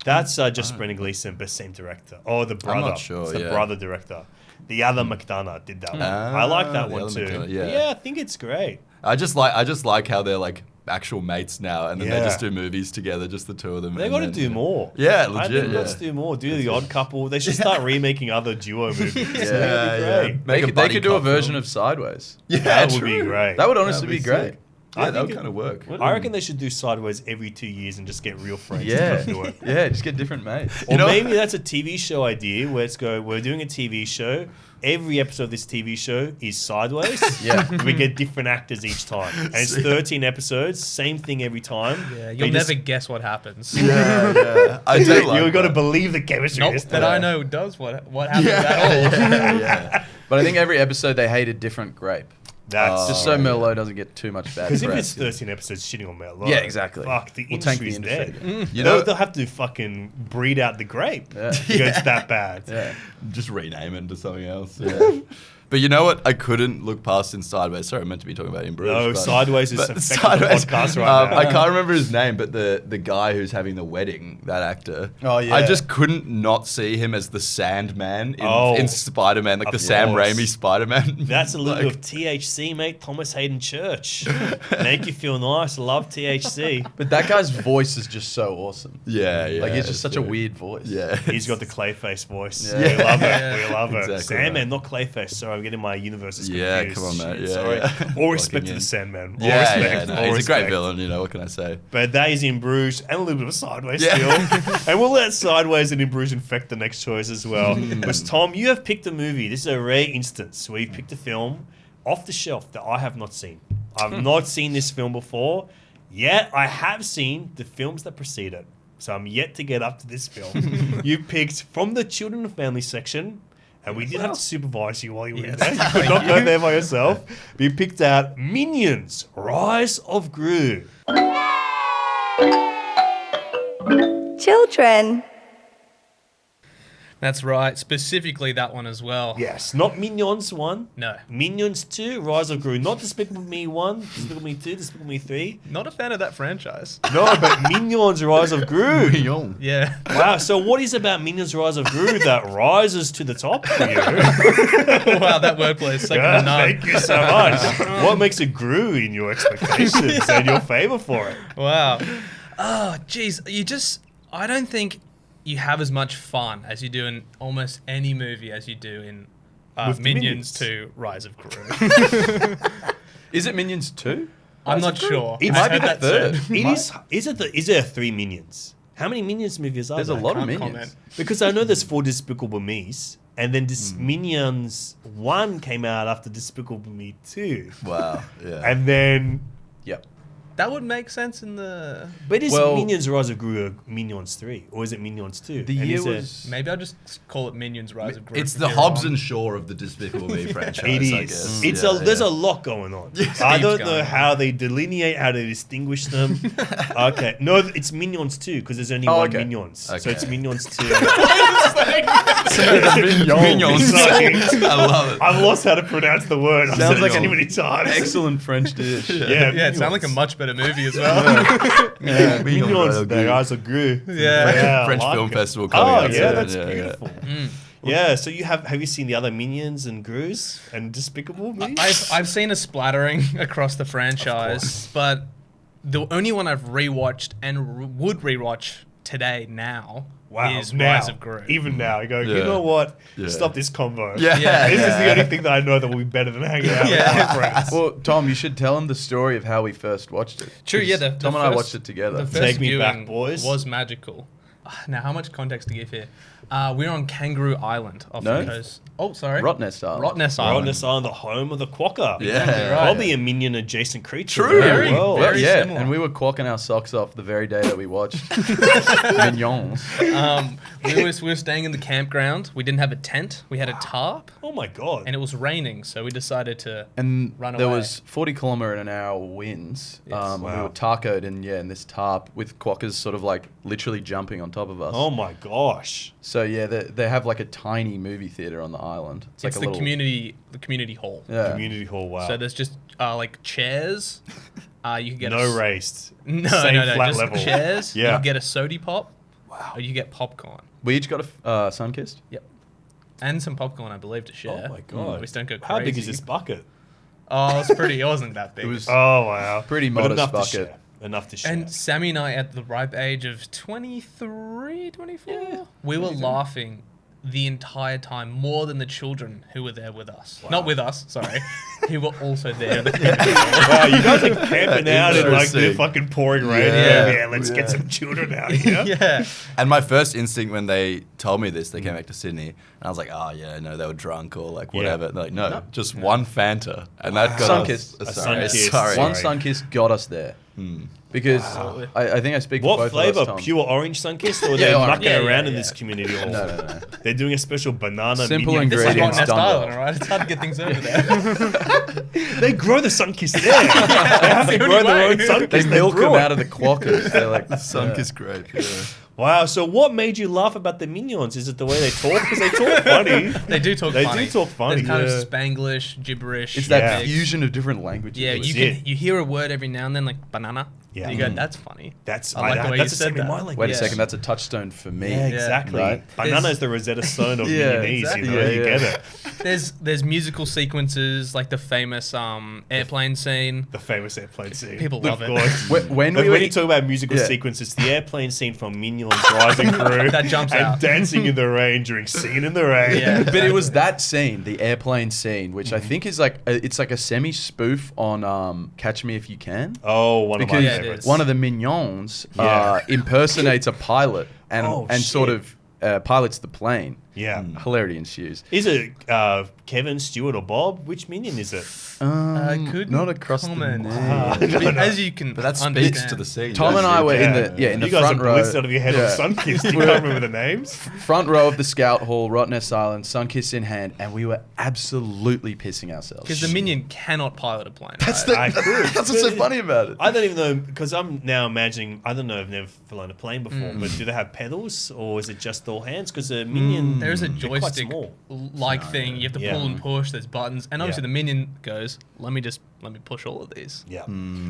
Speaker 1: That's just Brendan Gleeson, but same director. Oh, the brother.
Speaker 4: not sure,
Speaker 1: It's the
Speaker 4: yeah.
Speaker 1: brother director. The other McDonough did that one. I like that
Speaker 4: the
Speaker 1: one
Speaker 4: other
Speaker 1: too.
Speaker 4: McDonough, yeah.
Speaker 1: Yeah, I think it's great.
Speaker 4: I just like how they're like actual mates now, and then they
Speaker 1: Yeah.
Speaker 4: just do movies together, just the two of them.
Speaker 1: They
Speaker 4: and
Speaker 1: got to
Speaker 4: then-
Speaker 1: do more.
Speaker 4: Yeah,
Speaker 1: I
Speaker 4: legit.
Speaker 1: think
Speaker 4: Yeah.
Speaker 1: let's do more. Do The Odd Couple. They should start remaking other duo movies. That'd be great.
Speaker 4: Make a
Speaker 3: They
Speaker 4: buddy
Speaker 3: could do a
Speaker 4: cop
Speaker 3: version
Speaker 4: film.
Speaker 3: of Sideways.
Speaker 4: Yeah,
Speaker 1: That would
Speaker 4: true.
Speaker 1: be great.
Speaker 3: That would honestly
Speaker 4: That'd
Speaker 3: be great.
Speaker 4: sick. Yeah, that would
Speaker 1: think
Speaker 4: kind of work.
Speaker 1: I reckon they should do Sideways every 2 years and just get real friends
Speaker 3: Yeah.
Speaker 1: to come do it.
Speaker 3: Yeah, just get different mates.
Speaker 1: Or
Speaker 4: know-
Speaker 1: maybe that's a TV show idea where we're doing a TV show. Every episode of this TV show is Sideways.
Speaker 3: Yeah.
Speaker 1: We get different actors each time. And it's 13 episodes, same thing every time.
Speaker 5: Yeah,
Speaker 1: They
Speaker 5: you'll
Speaker 1: just-
Speaker 5: never guess what happens.
Speaker 4: Yeah. I do like
Speaker 1: You've got to
Speaker 4: that.
Speaker 1: believe the chemistry.
Speaker 5: Nope,
Speaker 1: is
Speaker 5: that
Speaker 1: there.
Speaker 5: I know does what happens at all.
Speaker 4: Yeah.
Speaker 3: But I think every episode they hate a different grape.
Speaker 1: That's
Speaker 3: Just so Merlot doesn't get too much bad
Speaker 1: Because if
Speaker 3: press.
Speaker 1: it's 13 episodes shitting on Merlot,
Speaker 3: Yeah, exactly.
Speaker 1: Fuck, the
Speaker 3: We'll tank the
Speaker 1: industry's dead.
Speaker 3: industry.
Speaker 4: You know-
Speaker 1: They'll have to fucking breed out the grape.
Speaker 3: Yeah.
Speaker 1: Because it's that bad.
Speaker 3: Yeah.
Speaker 4: Just rename it into something else. Yeah. But you know what? I couldn't look past in Sideways. Sorry, I meant to be talking about In Bruges.
Speaker 1: No,
Speaker 4: but-
Speaker 1: Sideways is
Speaker 4: but
Speaker 1: affecting the podcast right now.
Speaker 4: I can't remember his name, but the guy who's having the wedding, that actor.
Speaker 3: Oh, yeah.
Speaker 4: I just couldn't not see him as the Sandman
Speaker 1: Oh,
Speaker 4: in Spider-Man, like the
Speaker 1: of
Speaker 4: Sam
Speaker 1: course.
Speaker 4: Raimi Spider-Man.
Speaker 1: That's a little
Speaker 4: Like-
Speaker 1: of THC, mate. Thomas Hayden Church. Make you feel nice. Love THC.
Speaker 3: But that guy's voice is just so awesome.
Speaker 4: Yeah, yeah.
Speaker 3: Like, he's just such a
Speaker 4: so-
Speaker 3: weird voice.
Speaker 4: Yeah.
Speaker 1: He's got the Clayface voice.
Speaker 3: Yeah.
Speaker 1: We love it.
Speaker 5: Yeah.
Speaker 1: We love it.
Speaker 4: Exactly
Speaker 1: Sandman,
Speaker 4: right.
Speaker 1: not Clayface. Sorry, I'm getting my universes
Speaker 4: Yeah,
Speaker 1: confused.
Speaker 4: come on, mate.
Speaker 1: Shit,
Speaker 4: Yeah,
Speaker 1: sorry.
Speaker 4: yeah.
Speaker 1: All respect
Speaker 4: Fucking
Speaker 1: to the
Speaker 4: in.
Speaker 1: Sandman. All
Speaker 4: Yeah,
Speaker 1: respect.
Speaker 4: yeah, no,
Speaker 1: all
Speaker 4: he's a
Speaker 1: respect.
Speaker 4: great villain, you know, what can I say?
Speaker 1: But that is In Bruges and a little bit of Sideways
Speaker 4: Yeah.
Speaker 1: still. And we'll let Sideways and In Bruges infect the next choice as well. Because Tom, you have picked a movie. This is a rare instance where you've picked a film off the shelf that I have not seen. I've not seen this film before, yet I have seen the films that precede it. So I'm yet to get up to this film. You picked from the Children and Family section, and we did have to supervise you while you were
Speaker 5: Yes.
Speaker 1: there. You could not go there by yourself. But you picked out Minions, Rise of Gru.
Speaker 6: Children.
Speaker 5: That's right. Specifically that one as well.
Speaker 1: Yes, not Minions 1.
Speaker 5: No.
Speaker 1: Minions 2, Rise of Gru. Not Despicable Me 1, Despicable Me 2, Despicable Me 3.
Speaker 5: Not a fan of that franchise.
Speaker 1: No, but Minions Rise of Gru.
Speaker 5: Yeah.
Speaker 1: Wow, so what is about Minions Rise of Gru that rises to the top for you?
Speaker 5: Wow, that wordplay is second
Speaker 1: Yeah,
Speaker 5: to none.
Speaker 1: thank you so much. What makes it Gru in your expectations and your favour for it?
Speaker 5: Wow. Oh, geez. I don't think you have as much fun as you do in almost any movie as you do in
Speaker 1: With the
Speaker 5: Minions
Speaker 1: Minions.
Speaker 5: 2 Rise of Gru.
Speaker 3: Is it Minions 2?
Speaker 5: I'm not sure.
Speaker 1: It
Speaker 3: might
Speaker 1: might
Speaker 3: be
Speaker 1: be
Speaker 3: the third.
Speaker 1: Is there 3 Minions? How many Minions movies are
Speaker 3: There's
Speaker 1: there?
Speaker 3: a lot of
Speaker 5: Can't
Speaker 3: Minions.
Speaker 5: comment.
Speaker 1: Because I know there's 4 Despicable Me's, and then Minions 1 came out after Despicable Me 2.
Speaker 4: Wow. Yeah.
Speaker 1: And then...
Speaker 3: Yep.
Speaker 5: That would make sense in the...
Speaker 1: But is
Speaker 3: Well-
Speaker 1: Minions Rise of Gru Minions 3? Or is it Minions 2?
Speaker 3: The
Speaker 1: And
Speaker 3: year
Speaker 1: is it-
Speaker 3: was...
Speaker 5: Maybe I'll just call it Minions Rise of Gru.
Speaker 4: It's
Speaker 5: from
Speaker 4: the
Speaker 5: here
Speaker 4: Hobbs
Speaker 5: on.
Speaker 4: and Shaw of the Despicable Me franchise.
Speaker 1: It
Speaker 4: I
Speaker 1: is.
Speaker 4: guess.
Speaker 1: It's
Speaker 4: Yeah,
Speaker 1: there's
Speaker 4: yeah.
Speaker 1: a lot going on.
Speaker 5: Heaps
Speaker 1: I don't know
Speaker 5: going
Speaker 1: how they delineate, how they distinguish them. Okay. No, it's Minions 2 because there's only
Speaker 3: Oh,
Speaker 1: one
Speaker 3: okay.
Speaker 1: Minions. So
Speaker 4: Okay.
Speaker 1: it's Minions 2.
Speaker 3: Minions.
Speaker 1: Sorry.
Speaker 4: I love it.
Speaker 1: I've lost how to pronounce the word. I've
Speaker 3: Sounds
Speaker 1: said
Speaker 3: like
Speaker 1: it too
Speaker 3: an
Speaker 1: many times.
Speaker 3: Excellent French dish.
Speaker 1: Yeah,
Speaker 5: Yeah, it sounds like a
Speaker 1: Minions.
Speaker 5: much better movie as well.
Speaker 3: Yeah.
Speaker 1: Minions, the Rise of Gru.
Speaker 5: Yeah.
Speaker 4: French
Speaker 1: I like
Speaker 4: Film
Speaker 1: it.
Speaker 4: Festival coming
Speaker 1: Oh,
Speaker 4: out
Speaker 1: yeah,
Speaker 4: soon.
Speaker 1: that's
Speaker 4: Yeah, yeah.
Speaker 1: beautiful. Yeah, so have you seen the other Minions and Grus and Despicable Me?
Speaker 5: I've seen a splattering across the franchise, but the only one I've rewatched and would rewatch today now is
Speaker 1: now,
Speaker 5: Rise of Gru.
Speaker 1: even now, you go, you
Speaker 4: Yeah.
Speaker 1: know what?
Speaker 4: Yeah.
Speaker 1: Stop this convo.
Speaker 4: Yeah.
Speaker 5: Yeah.
Speaker 1: This is the only thing that I know that will be better than hanging out with my friends.
Speaker 3: Well, Tom, you should tell him the story of how we first watched it.
Speaker 5: True, yeah.
Speaker 3: 'Cause Tom and I watched it together.
Speaker 5: The first
Speaker 1: Take me back,
Speaker 5: viewing
Speaker 1: boys.
Speaker 5: was magical. Now, how much context to give here? We're on Kangaroo Island off
Speaker 3: No.
Speaker 5: the coast. Oh, sorry.
Speaker 3: Rottnest Island.
Speaker 5: Rottnest
Speaker 1: We're on
Speaker 5: Island.
Speaker 1: this island, the home of the quokka.
Speaker 4: Yeah.
Speaker 5: right.
Speaker 1: Probably a minion adjacent creature.
Speaker 4: True.
Speaker 5: Very,
Speaker 1: well.
Speaker 5: very
Speaker 3: yeah,
Speaker 5: similar.
Speaker 3: and we were quacking our socks off the very day that we watched Minions.
Speaker 5: We were staying in the campground. We didn't have a tent. We had a tarp,
Speaker 1: Oh my god.
Speaker 5: and it was raining, so we decided to.
Speaker 3: And
Speaker 5: Run
Speaker 3: there
Speaker 5: away.
Speaker 3: was 40-kilometre-an-hour winds.
Speaker 5: Yes.
Speaker 3: We
Speaker 1: Wow.
Speaker 3: were tacoed in this tarp with quackers sort of like literally jumping on top of us.
Speaker 1: Oh my gosh.
Speaker 3: So yeah, they have like a tiny movie theater on the island. It's like
Speaker 5: It's
Speaker 3: a
Speaker 5: the
Speaker 3: little
Speaker 5: community hall.
Speaker 3: Yeah.
Speaker 1: Community hall, wow.
Speaker 5: So there's just like chairs. You can get
Speaker 1: no
Speaker 5: a s-
Speaker 1: raised.
Speaker 5: No,
Speaker 1: Same
Speaker 5: no,
Speaker 1: flat
Speaker 5: just
Speaker 1: level.
Speaker 5: chairs.
Speaker 1: Yeah.
Speaker 5: You get a sody pop. Wow. Or you get popcorn.
Speaker 3: We each got a Sunkist.
Speaker 5: Yep. And some popcorn, I believe, to share.
Speaker 1: Oh my god.
Speaker 5: We just don't go crazy.
Speaker 1: How big is this bucket?
Speaker 5: Oh, it's pretty. It wasn't that big.
Speaker 3: It was
Speaker 1: Oh wow.
Speaker 3: Pretty
Speaker 1: But
Speaker 3: modest
Speaker 1: enough
Speaker 3: bucket.
Speaker 1: To share. Enough to share.
Speaker 5: And Sammy and I, at the ripe age of 23, 24, we were laughing the entire time more than the children who were there with us. Not with us, sorry. Who were also there. at the community hall.
Speaker 1: wow, you guys are camping out in like the
Speaker 4: Interesting.
Speaker 1: fucking pouring rain.
Speaker 4: Yeah.
Speaker 1: Yeah, let's get some children out here.
Speaker 5: Yeah.
Speaker 4: And my first instinct when they told me this, they came back to Sydney, and I was like, oh, yeah, no, they were drunk or like whatever. And they're like, no, just one Fanta. And that got
Speaker 3: Sunkist.
Speaker 4: us.
Speaker 1: A
Speaker 4: Sorry.
Speaker 1: Sunkist.
Speaker 4: Sorry.
Speaker 3: One
Speaker 1: Sorry.
Speaker 3: Sunkist got us there. Because
Speaker 5: Wow.
Speaker 3: I think I speak for
Speaker 1: What
Speaker 3: both
Speaker 1: flavor?
Speaker 3: of us, Tom.
Speaker 1: Pure orange Sunkist, or
Speaker 3: Yeah,
Speaker 1: they're
Speaker 3: orange.
Speaker 1: mucking
Speaker 5: Yeah,
Speaker 1: around
Speaker 5: yeah,
Speaker 1: in
Speaker 5: yeah.
Speaker 1: this community hall?
Speaker 3: No.
Speaker 1: They're doing a special banana.
Speaker 3: Simple
Speaker 1: minion.
Speaker 5: It's like
Speaker 3: ingredients.
Speaker 5: Rottnest
Speaker 3: done well.
Speaker 5: Island, alright? It's hard to get things over there.
Speaker 1: They grow the Sunkist there. They have to
Speaker 5: the
Speaker 1: grow
Speaker 5: only
Speaker 1: their own
Speaker 5: way.
Speaker 1: Sunkist.
Speaker 3: They milk
Speaker 1: brew
Speaker 3: them
Speaker 1: it.
Speaker 3: out of the quackers. They're like
Speaker 4: Sunkist grape. Yeah.
Speaker 1: Wow. So what made you laugh about the Minions? Is it the way they talk? Because they talk funny.
Speaker 5: They do talk
Speaker 1: They
Speaker 5: funny.
Speaker 1: do talk funny.
Speaker 5: There's kind
Speaker 1: Yeah.
Speaker 5: of Spanglish, gibberish.
Speaker 3: It's that
Speaker 1: Yeah.
Speaker 3: fusion of different languages.
Speaker 5: Yeah,
Speaker 1: was
Speaker 5: you
Speaker 1: it.
Speaker 5: you hear a word every now and then, like banana.
Speaker 1: Yeah.
Speaker 5: And you go, that's funny.
Speaker 1: That's
Speaker 5: I like the way
Speaker 1: that's
Speaker 5: you
Speaker 1: the
Speaker 5: said
Speaker 1: same in
Speaker 5: that.
Speaker 1: my language.
Speaker 3: Wait a
Speaker 5: Yeah.
Speaker 3: second, that's a touchstone for me.
Speaker 1: Yeah, exactly.
Speaker 3: Right.
Speaker 1: Banana
Speaker 5: There's-
Speaker 1: is the Rosetta Stone of
Speaker 3: Yeah,
Speaker 1: Milanese.
Speaker 5: exactly.
Speaker 1: You know, you
Speaker 3: Yeah,
Speaker 1: get
Speaker 3: yeah.
Speaker 1: it.
Speaker 5: There's musical sequences like the famous airplane scene.
Speaker 1: The famous airplane scene.
Speaker 5: People
Speaker 1: Of
Speaker 5: love it.
Speaker 1: course.
Speaker 3: When
Speaker 1: When
Speaker 3: we were
Speaker 1: you talk about musical
Speaker 3: Yeah.
Speaker 1: sequences, the airplane scene from Minions Rising Through
Speaker 5: That jumps
Speaker 1: and
Speaker 5: out.
Speaker 1: dancing in the rain during Singing in the Rain.
Speaker 5: Yeah.
Speaker 3: but it was that scene, the airplane scene, which
Speaker 1: Mm-hmm.
Speaker 3: I think is like it's like a semi spoof on Catch Me If You Can.
Speaker 1: Oh, one of my
Speaker 3: Because
Speaker 5: Yeah, it
Speaker 1: favorites.
Speaker 5: is.
Speaker 3: one of the Minions
Speaker 1: Yeah.
Speaker 3: impersonates a pilot and
Speaker 1: Oh,
Speaker 3: sort
Speaker 1: shit.
Speaker 3: of pilots the plane.
Speaker 1: Yeah.
Speaker 3: Hilarity ensues.
Speaker 1: Is it Kevin, Stuart, or Bob? Which Minion is it?
Speaker 5: Couldn't
Speaker 3: not across
Speaker 5: comment.
Speaker 3: the
Speaker 1: Ah,
Speaker 3: name.
Speaker 1: no, no.
Speaker 5: As you can
Speaker 4: But that speaks
Speaker 5: understand.
Speaker 4: to the scene.
Speaker 3: Tom and
Speaker 4: doesn't
Speaker 3: I
Speaker 4: it?
Speaker 3: were in
Speaker 1: you
Speaker 3: the
Speaker 1: guys
Speaker 3: front
Speaker 1: are
Speaker 3: row.
Speaker 1: blitzed out of your head
Speaker 3: Yeah.
Speaker 1: on Sunkist. You can't remember the names.
Speaker 3: Front row of the Scout Hall, Rottnest Island, Sunkiss in hand, and we were absolutely pissing ourselves.
Speaker 5: Because the minion cannot pilot a plane.
Speaker 3: That's
Speaker 5: right?
Speaker 3: that's what's so funny about it.
Speaker 1: I don't even know, because I'm now imagining, I don't know, I've never flown a plane before, but do they have pedals or is it just all hands? Because a Minion
Speaker 5: there's a
Speaker 1: They're quite
Speaker 5: joystick
Speaker 1: small.
Speaker 5: like thing. You have to
Speaker 1: Yeah.
Speaker 5: pull and push. There's buttons, and obviously
Speaker 1: Yeah.
Speaker 5: the minion goes. Let me push all of these.
Speaker 1: Yeah.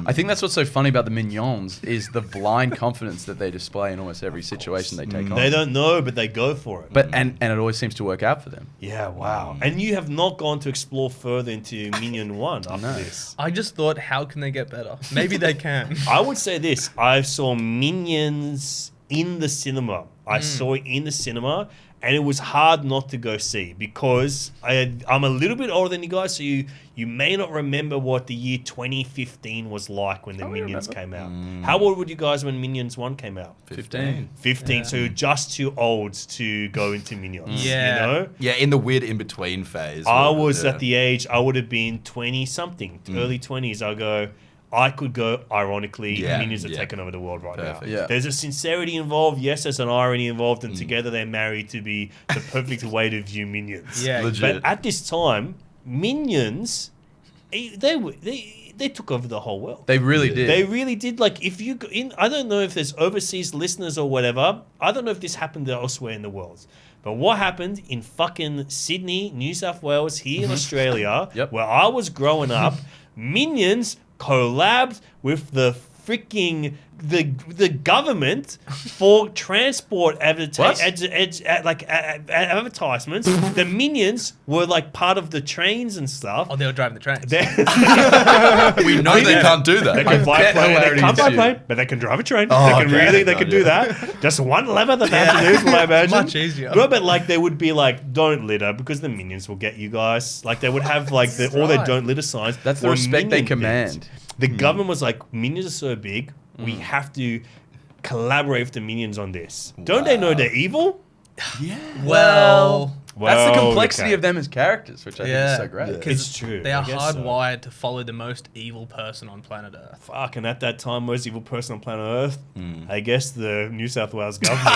Speaker 3: I think that's what's so funny about the minions is the blind confidence that they display in almost every situation they take on.
Speaker 1: They don't know, but they go for it.
Speaker 3: But and it always seems to work out for them.
Speaker 1: Yeah, wow. And you have not gone to explore further into Minion 1 after this.
Speaker 5: I just thought, how can they get better? Maybe they can.
Speaker 1: I would say this. I saw Minions in the cinema. I saw it in the cinema, and it was hard not to go see because I'm a little bit older than you guys, so you may not remember what the year 2015 was like when the Minions came out. How old were you guys when Minions 1 came out?
Speaker 3: 15.
Speaker 1: 15, so you're just too old to go into Minions.
Speaker 5: Yeah.
Speaker 1: You know?
Speaker 4: Yeah, in the weird in-between phase.
Speaker 1: I
Speaker 4: where-
Speaker 1: was
Speaker 4: yeah.
Speaker 1: at the age, I would have been 20-something, early 20s. I could go, ironically,
Speaker 4: Yeah,
Speaker 1: Minions are
Speaker 4: yeah.
Speaker 1: taking over the world right
Speaker 4: Perfect.
Speaker 1: now.
Speaker 3: Yeah.
Speaker 1: There's a sincerity involved. Yes, there's an irony involved. And together they're married to be the perfect way to view Minions.
Speaker 5: Yeah,
Speaker 4: Legit.
Speaker 1: But at this time, Minions, they took over the whole world.
Speaker 3: They really did.
Speaker 1: They really did. Like, if you go in, I don't know if there's overseas listeners or whatever. I don't know if this happened elsewhere in the world. But what happened in fucking Sydney, New South Wales, here in Australia,
Speaker 3: Yep.
Speaker 1: where I was growing up, Minions collabed with the freaking the government for transport advertisements. The Minions were like part of the trains and stuff.
Speaker 5: Oh, they were driving the trains.
Speaker 4: We know they can't do that.
Speaker 1: They can fly a
Speaker 3: bet
Speaker 1: plane. They
Speaker 3: hilarity
Speaker 1: can't fly a
Speaker 3: ensued.
Speaker 1: plane, but they can drive a train.
Speaker 4: Oh,
Speaker 1: they can
Speaker 4: okay.
Speaker 1: they can do that. Just one lever that they have to do is what I imagine.
Speaker 5: much easier.
Speaker 1: No, but like they would be like, don't litter because the Minions will get you guys. Like they would have like all their
Speaker 5: right.
Speaker 1: don't litter signs.
Speaker 3: That's the
Speaker 1: or
Speaker 3: respect they
Speaker 1: Minion
Speaker 3: command.
Speaker 1: things. The government was like, Minions are so big, we have to collaborate with the Minions on this. Don't they know they're evil?
Speaker 5: Well,
Speaker 3: That's the
Speaker 1: Well,
Speaker 3: complexity
Speaker 1: okay.
Speaker 3: of them as characters, which I think
Speaker 5: Yeah.
Speaker 3: is so great.
Speaker 4: Yeah.
Speaker 1: It's true.
Speaker 5: they
Speaker 1: I
Speaker 5: are
Speaker 1: guess so.
Speaker 5: hardwired to follow the most evil person on planet Earth.
Speaker 1: Fuck, and at that time, most evil person on planet Earth, I guess the New South Wales government.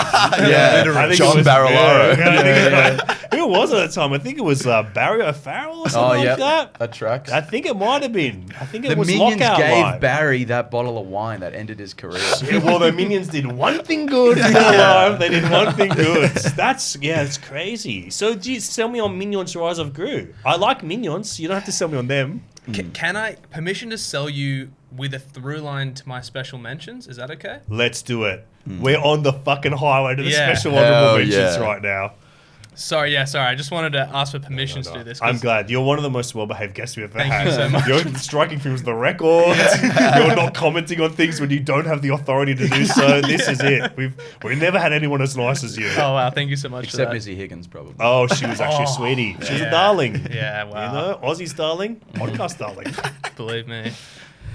Speaker 4: Yeah,
Speaker 1: I think
Speaker 4: John
Speaker 1: it was-
Speaker 4: Barilaro.
Speaker 1: Who was it at the time? I think it was Barry O'Farrell or something like that.
Speaker 3: That tracks.
Speaker 1: I think it might have been. I think it
Speaker 3: The
Speaker 1: was
Speaker 3: Minions
Speaker 1: Lockout
Speaker 3: gave
Speaker 1: Line.
Speaker 3: Barry that bottle of wine that ended his career.
Speaker 1: Yeah, well, the Minions did one thing good in their life. They did one thing good. It's crazy. So, do you sell me on Minions Rise of Gru? I like Minions. You don't have to sell me on them.
Speaker 5: Can I permission to sell you with a through line to my special mentions? Is that okay?
Speaker 1: Let's do it. We're on the fucking highway to the
Speaker 5: Yeah.
Speaker 1: special
Speaker 4: Hell
Speaker 1: honourable mentions
Speaker 4: yeah.
Speaker 1: right now.
Speaker 5: Sorry. I just wanted to ask for permission to do this. 'cause
Speaker 1: I'm glad. You're one of the most well-behaved guests we've ever
Speaker 5: Thank
Speaker 1: had.
Speaker 5: you so much.
Speaker 1: You're striking things with the records. You're not commenting on things when you don't have the authority to do so. This is it. We've never had anyone as nice as you.
Speaker 5: Oh wow! Thank you so much
Speaker 3: Except
Speaker 5: for that.
Speaker 3: Missy Higgins, probably.
Speaker 1: Oh, she was actually a sweetie. She's a
Speaker 5: Yeah.
Speaker 1: darling.
Speaker 5: Yeah, wow.
Speaker 1: You know, Aussie's darling, podcast darling.
Speaker 5: Believe me.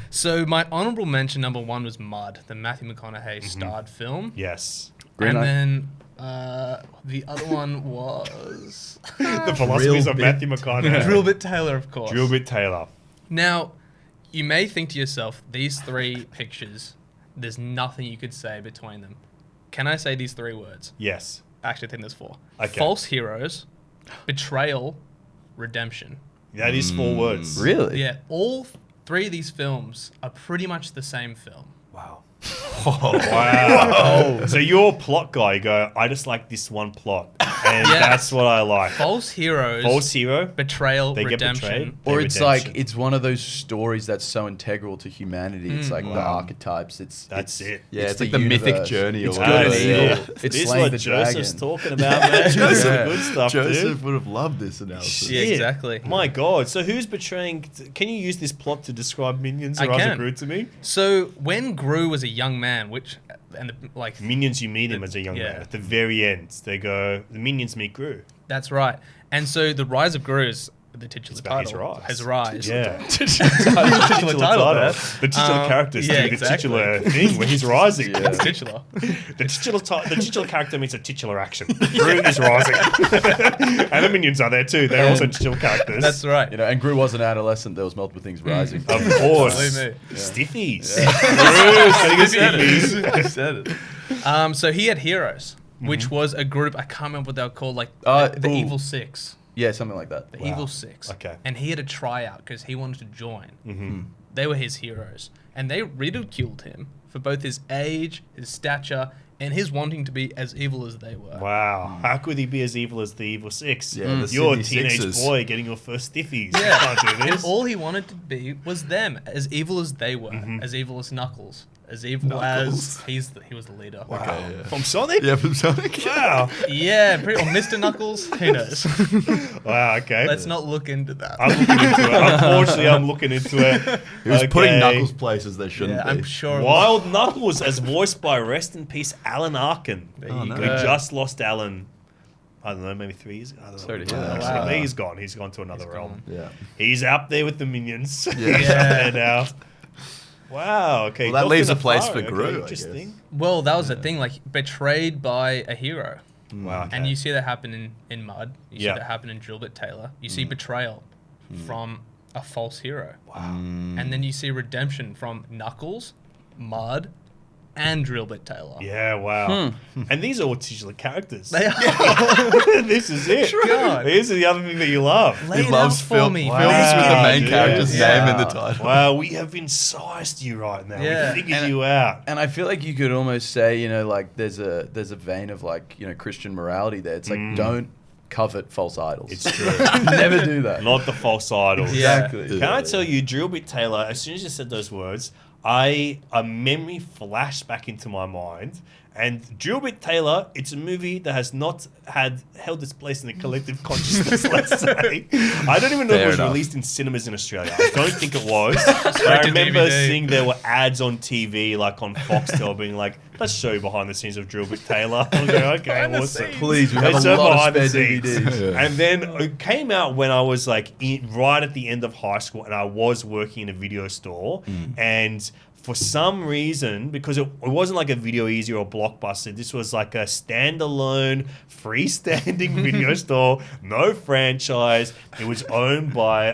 Speaker 5: So my honourable mention number 1 was Mud, the Matthew McConaughey starred film.
Speaker 1: Yes.
Speaker 3: Green
Speaker 5: and
Speaker 3: light.
Speaker 5: then the other one was
Speaker 1: The philosophies of Matthew McConaughey.
Speaker 5: Drillbit Taylor, of course.
Speaker 1: Drillbit Taylor.
Speaker 5: Now, you may think to yourself, these 3 pictures, there's nothing you could say between them. Can I say these 3 words?
Speaker 1: Yes.
Speaker 5: Actually, I think there's 4.
Speaker 1: Okay.
Speaker 5: False heroes, betrayal, redemption.
Speaker 1: That is 4 words.
Speaker 3: Really?
Speaker 5: Yeah, all 3 of these films are pretty much the same film.
Speaker 1: Wow. Wow. So you're a plot guy. You go, I just like this one plot. And
Speaker 5: Yeah.
Speaker 1: that's what I like.
Speaker 5: False heroes,
Speaker 1: False hero.
Speaker 5: betrayal,
Speaker 1: They get
Speaker 5: redemption.
Speaker 1: betrayed.
Speaker 3: Or
Speaker 1: Their
Speaker 3: it's
Speaker 1: redemption.
Speaker 3: like it's one of those stories that's so integral to humanity. It's like the
Speaker 1: Wow.
Speaker 3: archetypes.
Speaker 1: That's it.
Speaker 4: Yeah, it's like the mythic
Speaker 3: universe.
Speaker 4: journey or
Speaker 3: It's
Speaker 4: whatever.
Speaker 3: good and
Speaker 1: That's
Speaker 3: evil.
Speaker 1: it.
Speaker 3: It's
Speaker 1: This is
Speaker 3: slaying
Speaker 1: what
Speaker 3: the
Speaker 1: Joseph's
Speaker 3: dragon.
Speaker 1: talking about, man. Joseph,
Speaker 4: Yeah.
Speaker 1: good stuff,
Speaker 4: Joseph
Speaker 1: dude.
Speaker 4: would have loved this analysis.
Speaker 5: Yeah,
Speaker 1: Shit.
Speaker 5: exactly.
Speaker 1: My God. So who's betraying? Can you use this plot to describe Minions
Speaker 5: I
Speaker 1: or Rise of
Speaker 5: can.
Speaker 1: Gru to me?
Speaker 5: So when Gru was a young man,
Speaker 1: Minions, you meet him as a young
Speaker 5: Yeah.
Speaker 1: man. At the very end, they go, the Minions meet Gru.
Speaker 5: that's right. And so the Rise of Gru is the titular
Speaker 1: It's about his
Speaker 5: title.
Speaker 1: rise.
Speaker 5: His rise.
Speaker 1: Yeah.
Speaker 5: titular
Speaker 1: Titular
Speaker 5: title. there.
Speaker 1: The titular characters
Speaker 5: yeah,
Speaker 1: do the
Speaker 5: exactly.
Speaker 1: titular thing where he's rising.
Speaker 5: It's titular.
Speaker 1: The titular character means a titular action. Gru is rising. And the Minions are there too. They're also titular characters.
Speaker 5: That's right.
Speaker 3: You know, and Gru was an adolescent. There was multiple things rising.
Speaker 1: Of course.
Speaker 5: Believe me.
Speaker 1: Stiffies. Gru setting his stiffies.
Speaker 3: I said it.
Speaker 5: So he had heroes,
Speaker 1: Mm-hmm.
Speaker 5: which was a group. I can't remember what they were called. Like the
Speaker 3: Ooh.
Speaker 5: Evil Six.
Speaker 3: Yeah, something like that.
Speaker 5: The Evil Six.
Speaker 1: Okay.
Speaker 5: And he had a tryout because he wanted to join.
Speaker 1: Mm-hmm.
Speaker 5: They were his heroes, and they ridiculed him for both his age, his stature, and his wanting to be as evil as they were.
Speaker 1: Wow. How could he be as evil as the Evil Six?
Speaker 4: Yeah, the
Speaker 1: You're a
Speaker 4: Sydney
Speaker 1: teenage
Speaker 4: Sixers.
Speaker 1: boy getting your first stiffies.
Speaker 5: Yeah.
Speaker 1: You can't do
Speaker 5: And
Speaker 1: this.
Speaker 5: all he wanted to be was them, as evil as they were, as evil as Knuckles, as evil
Speaker 4: Knuckles.
Speaker 5: as he was the leader.
Speaker 1: Wow.
Speaker 4: Okay, yeah.
Speaker 1: From Sonic?
Speaker 4: Yeah, from Sonic.
Speaker 1: Wow.
Speaker 5: Yeah, or Mr. Knuckles. Who knows?
Speaker 1: Wow, okay.
Speaker 5: Let's not look into that.
Speaker 1: I'm looking into it. Unfortunately, I'm looking into it.
Speaker 4: He was putting
Speaker 1: Okay.
Speaker 4: Knuckles places they shouldn't
Speaker 5: Yeah,
Speaker 4: be.
Speaker 5: I'm sure.
Speaker 1: Wild Knuckles, as voiced by rest in peace Alan Arkin.
Speaker 5: you
Speaker 1: We
Speaker 5: go.
Speaker 1: just lost Alan. I don't know, maybe 3 years ago. I don't know.
Speaker 3: Sorry to hear that.
Speaker 1: Actually,
Speaker 5: Wow.
Speaker 1: He's gone. He's gone to another realm.
Speaker 4: Yeah.
Speaker 1: He's up there with the minions.
Speaker 4: Yeah.
Speaker 1: He's up there now. Wow. Okay.
Speaker 4: Well, that leaves a
Speaker 1: Dr.
Speaker 4: place
Speaker 1: Nefari,
Speaker 4: for Gru, I
Speaker 1: Interesting.
Speaker 5: Well, that was the thing, like betrayed by a hero.
Speaker 1: Wow. Okay.
Speaker 5: And you see that happen in Mud. You
Speaker 1: Yeah.
Speaker 5: see that happen in Drillbit Taylor. You see betrayal from a false hero.
Speaker 1: Wow.
Speaker 5: And then you see redemption from Knuckles, Mud, and Drillbit Taylor.
Speaker 1: Yeah. Wow. And these are all titular characters.
Speaker 5: They are.
Speaker 1: This is it.
Speaker 5: God.
Speaker 1: This is the other thing that you love.
Speaker 5: Lay
Speaker 4: He
Speaker 5: it
Speaker 4: loves
Speaker 5: out for me.
Speaker 1: Wow.
Speaker 4: films with the main
Speaker 1: dude.
Speaker 4: character's
Speaker 5: Yeah.
Speaker 4: name in the title.
Speaker 1: Wow. We have incised you right now.
Speaker 5: Yeah.
Speaker 1: We figured you out.
Speaker 3: And I feel like you could almost say, you know, like there's a vein of like, you know, Christian morality there. It's like don't covet false idols.
Speaker 1: It's true.
Speaker 3: Never do that.
Speaker 1: Not the false idols.
Speaker 5: Yeah.
Speaker 3: Exactly.
Speaker 1: Can I tell you, Drillbit Taylor, as soon as you said those words, a memory flashed back into my mind. And Drillbit Taylor, it's a movie that has not held its place in the collective consciousness, let's say. I don't even know if it
Speaker 4: Fair
Speaker 1: was
Speaker 4: enough.
Speaker 1: released in cinemas in Australia. I don't think it was. But I
Speaker 5: to
Speaker 1: remember
Speaker 5: DVD.
Speaker 1: seeing there were ads on TV, like on Foxtel, being like, let's show you behind the scenes of Drillbit Taylor. I was like, okay,
Speaker 5: Behind the
Speaker 1: awesome.
Speaker 5: scenes.
Speaker 3: Please, we have
Speaker 1: Let's
Speaker 3: a
Speaker 1: have
Speaker 3: lot
Speaker 1: behind
Speaker 3: of
Speaker 1: the
Speaker 3: spare
Speaker 1: scenes.
Speaker 3: DVDs.
Speaker 4: Yeah.
Speaker 1: And then it came out when I was like right at the end of high school, and I was working in a video store. And for some reason, because it wasn't like a Video Easy or a Blockbuster, this was like a standalone, freestanding video store, no franchise. It was owned by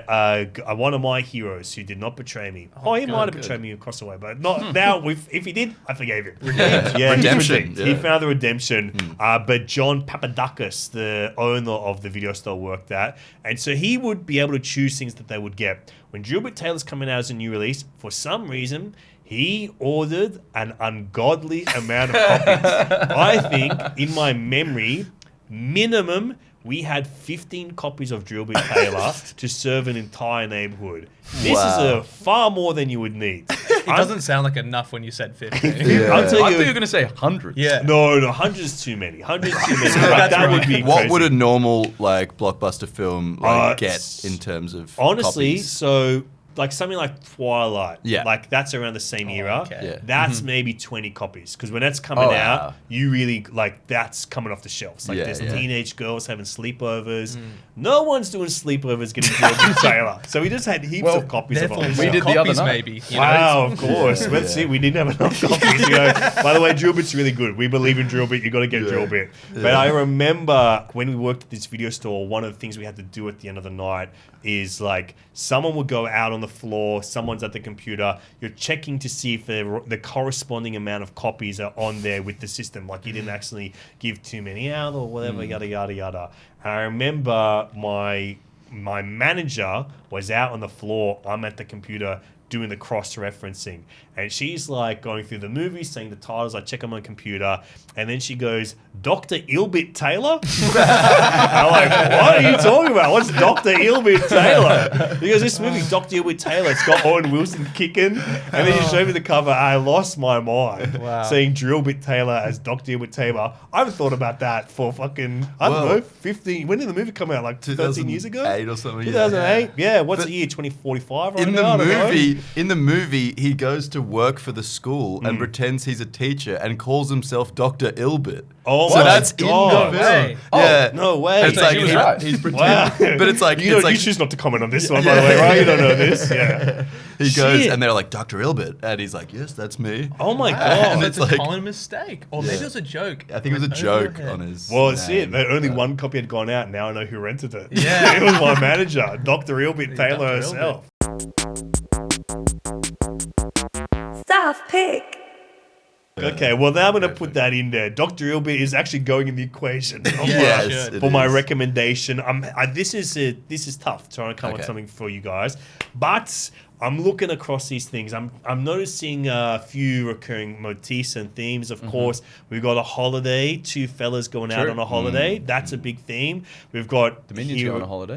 Speaker 1: one of my heroes who did not betray me. Oh, he might have
Speaker 4: good.
Speaker 1: betrayed me across the way, but not now. If he did, I forgave him. Yeah, he's
Speaker 4: Redemption,
Speaker 1: redeemed. He
Speaker 4: yeah.
Speaker 1: found the redemption. But John Papadakis, the owner of the video store, worked that. And so he would be able to choose things that they would get. When Drillbit Taylor's coming out as a new release, for some reason, he ordered an ungodly amount of copies. I think, in my memory, minimum, we had 15 copies of Drillbit Taylor to serve an entire neighborhood. This
Speaker 4: Wow.
Speaker 1: is far more than you would need.
Speaker 5: It doesn't sound like enough when you said 50.
Speaker 4: Yeah.
Speaker 1: I'll tell
Speaker 3: I
Speaker 1: you.
Speaker 3: thought you were going to say hundreds.
Speaker 5: Yeah.
Speaker 1: No, 100 is too many. 100 is too many. Like,
Speaker 5: That's
Speaker 1: that would
Speaker 5: right.
Speaker 1: be
Speaker 4: What
Speaker 1: crazy.
Speaker 4: would a normal like blockbuster film get
Speaker 1: s-
Speaker 4: in terms of
Speaker 1: Honestly,
Speaker 4: copies?
Speaker 1: so like something like Twilight,
Speaker 4: Yeah.
Speaker 1: like that's around the same era.
Speaker 5: okay.
Speaker 4: Yeah.
Speaker 1: That's maybe 20 copies because when that's coming
Speaker 3: Oh,
Speaker 1: out,
Speaker 3: wow.
Speaker 1: you really like that's coming off the shelves. Like
Speaker 4: Yeah,
Speaker 1: there's
Speaker 4: yeah.
Speaker 1: teenage girls having sleepovers. No one's doing sleepovers getting Drillbit Taylor. So we just had heaps
Speaker 3: Well,
Speaker 1: of copies of
Speaker 5: Therefore,
Speaker 1: it.
Speaker 3: we
Speaker 5: more
Speaker 3: did the other
Speaker 5: copies
Speaker 3: night.
Speaker 5: maybe. You know?
Speaker 1: Wow, of course. Let's see. We didn't have enough copies. You know. By the way, Drillbit's really good. We believe in Drillbit. You got to get
Speaker 4: Yeah.
Speaker 1: Drillbit. But I remember when we worked at this video store, one of the things we had to do at the end of the night is like someone would go out on the floor, someone's at the computer, you're checking to see if the corresponding amount of copies are on there with the system. Like you didn't actually give too many out or whatever, yada, yada, yada. And I remember my manager was out on the floor. I'm at the computer doing the cross-referencing. And she's like going through the movie, saying the titles. I check on my computer. And then she goes, Dr. Ilbit Taylor? I'm like, what are you talking about? What's Dr. Ilbit Taylor? Because this movie, Dr. Ilbit Taylor, it's got Owen Wilson kicking. And then she showed me the cover. I lost my mind.
Speaker 5: Wow.
Speaker 1: Saying Drillbit Taylor as Dr. Ilbit Taylor. I haven't thought about that for fucking, I don't
Speaker 4: Well,
Speaker 1: know, 15. When did the movie come out? Like 13 years ago?
Speaker 4: 2008 or something.
Speaker 1: 2008? Yeah, what's
Speaker 4: But
Speaker 1: the year? 2045 right
Speaker 4: In
Speaker 1: now? I don't know.
Speaker 4: the movie, he goes to work for the school and pretends he's a teacher and calls himself Dr. Ilbit.
Speaker 1: Oh
Speaker 4: so
Speaker 1: my
Speaker 4: that's
Speaker 1: God.
Speaker 4: in the
Speaker 5: No way.
Speaker 4: film. Yeah,
Speaker 1: No way.
Speaker 4: It's
Speaker 3: So
Speaker 4: like
Speaker 3: she was
Speaker 4: he-
Speaker 3: right.
Speaker 4: he's
Speaker 1: Wow.
Speaker 4: pretending, but it's like
Speaker 1: you,
Speaker 4: it's like
Speaker 1: you choose not to comment on this one, by the way, right? You don't know this. Yeah.
Speaker 4: he goes
Speaker 1: Shit.
Speaker 4: and they're like Dr. Ilbit, and he's like, yes, that's me.
Speaker 1: Oh my
Speaker 4: And
Speaker 1: God.
Speaker 4: it's
Speaker 5: It's a
Speaker 4: like-
Speaker 5: common mistake. Or maybe it was a joke.
Speaker 4: I think it was a
Speaker 5: Over
Speaker 4: joke
Speaker 5: her head.
Speaker 4: on his.
Speaker 1: Well, it's
Speaker 4: name.
Speaker 1: it. Only one copy had gone out. Now I know who rented it.
Speaker 5: Yeah.
Speaker 1: It was my manager, Dr. Ilbit Taylor
Speaker 5: Dr.
Speaker 1: herself.
Speaker 6: Staff pick.
Speaker 1: Okay, well, now I'm going to put that in there. Dr. Ilbit is actually going in the equation
Speaker 5: Yeah,
Speaker 4: Yes,
Speaker 5: should.
Speaker 4: it
Speaker 1: for my
Speaker 4: is.
Speaker 1: recommendation. This is tough trying to come up with
Speaker 4: Okay.
Speaker 1: something for you guys. But I'm looking across these things. I'm noticing a few recurring motifs and themes. Of course, we've got a holiday, two fellas going out
Speaker 3: True.
Speaker 1: on a holiday. That's a big theme. We've got
Speaker 3: The Minions go on a holiday?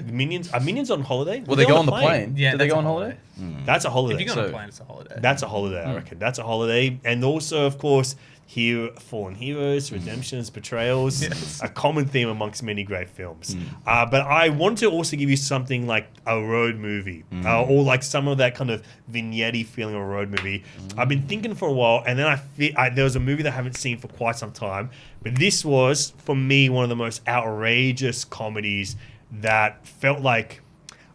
Speaker 1: Are Minions on holiday?
Speaker 3: Well, they go on the plane.
Speaker 5: Yeah,
Speaker 3: Do they
Speaker 5: that's
Speaker 3: go
Speaker 5: a
Speaker 3: on holiday?
Speaker 1: That's a holiday.
Speaker 5: If you go on a
Speaker 3: So-
Speaker 5: plane, it's a holiday.
Speaker 1: That's a holiday, I reckon. That's a holiday. And also, of course, fallen heroes, redemptions, betrayals, a common theme amongst many great films. But I want to also give you something like a road movie, or like some of that kind of vignette feeling of a road movie. I've been thinking for a while, and then there was a movie that I haven't seen for quite some time, but this was, for me, one of the most outrageous comedies that felt like,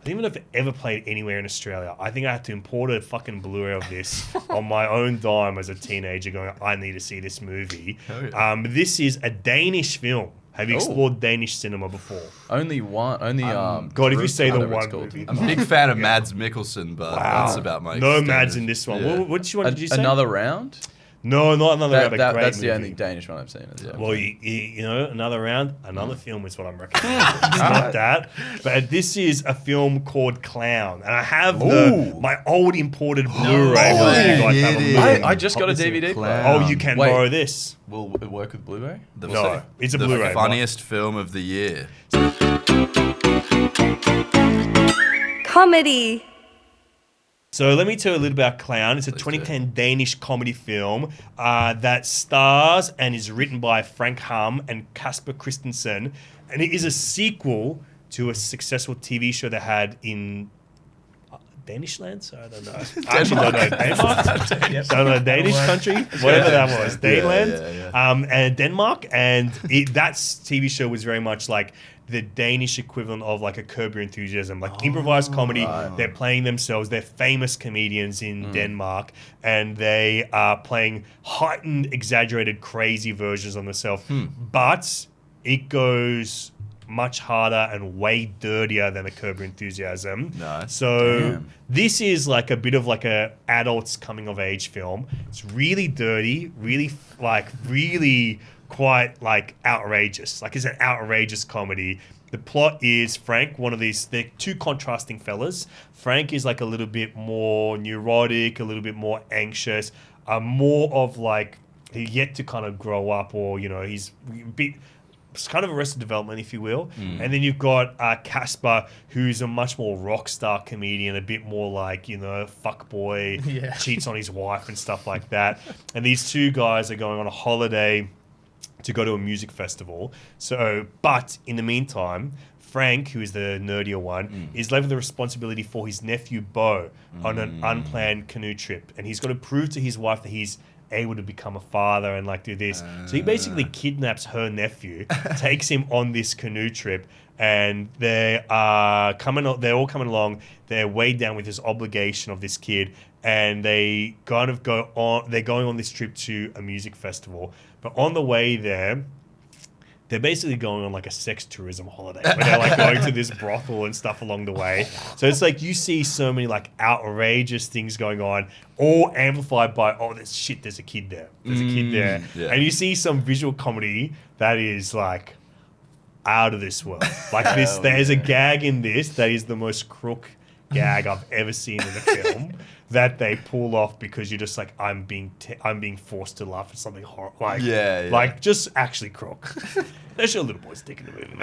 Speaker 1: I don't even know if it ever played anywhere in Australia. I think I had to import a fucking Blu-ray of this on my own dime as a teenager going, I need to see this movie.
Speaker 4: Hell yeah.
Speaker 1: This is a Danish film. Have you explored Danish cinema before?
Speaker 3: Only one. Only
Speaker 1: God, if you say the
Speaker 3: whatever it's
Speaker 1: one
Speaker 3: called.
Speaker 1: movie.
Speaker 4: I'm a big fan of Mads Mikkelsen, but that's about my
Speaker 1: No
Speaker 4: extent
Speaker 1: Mads
Speaker 4: of-
Speaker 1: in this one.
Speaker 4: Yeah.
Speaker 1: Which one did you say?
Speaker 3: Another round.
Speaker 1: No, not another round.
Speaker 3: That's the only Danish one I've seen. As well.
Speaker 1: Well, you know, another round, another film is what I'm recommending. It's not that. But this is a film called Klown. And I have my old imported Blu-ray.
Speaker 4: way.
Speaker 1: You guys have a look.
Speaker 3: I just got a
Speaker 1: Obviously,
Speaker 3: DVD player.
Speaker 4: Klown.
Speaker 1: Oh, you can
Speaker 3: Wait.
Speaker 1: borrow this.
Speaker 3: Will it work with Blu-ray?
Speaker 1: No, it's a
Speaker 4: the
Speaker 1: Blu-ray.
Speaker 4: funniest film of the year.
Speaker 6: Comedy.
Speaker 1: So let me tell you a little about Klown. It's a 2010 Danish comedy film that stars and is written by Frank Ham and Kasper Christensen. And it is a sequel to a successful TV show they had in Danish land? So I don't know. I actually don't know. Denmark? Don't know. Danish country? Whatever that was. Daneland? And Denmark. And that TV show was very much like the Danish equivalent of like a Curb Your Enthusiasm, like improvised comedy. They're playing themselves. They're famous comedians in Denmark, and they are playing heightened, exaggerated, crazy versions of themselves. But it goes much harder and way dirtier than a Curb Your Enthusiasm.
Speaker 4: Nice.
Speaker 1: So this is like a bit of like a adult's coming of age film. It's really dirty, really quite like outrageous. Like it's an outrageous comedy. The plot is they're two contrasting fellas. Frank is like a little bit more neurotic, a little bit more anxious, more of like he's yet to kind of grow up, or you know, he's it's kind of Arrested Development, if you will. And then you've got Casper, who's a much more rock star comedian, a bit more like, you know, fuckboy, cheats on his wife and stuff like that. And these two guys are going on a holiday to go to a music festival. But in the meantime, Frank, who is the nerdier one, is left with the responsibility for his nephew Bo on an unplanned canoe trip. And he's got to prove to his wife that he's able to become a father and like do this. So he basically kidnaps her nephew, takes him on this canoe trip, and they're all coming along. They're weighed down with this obligation of this kid, and they kind of they're going on this trip to a music festival. But on the way there, they're basically going on like a sex tourism holiday where they're like going to this brothel and stuff along the way. So it's like you see so many like outrageous things going on, all amplified by, there's a kid there. There's a kid there.
Speaker 4: Yeah.
Speaker 1: And you see some visual comedy that is like out of this world. Like there's a gag in this that is the most crook gag I've ever seen in a film that they pull off because you're just like, I'm being forced to laugh at something horrible. Like just actually crook. There's your little boy's dick in the movie.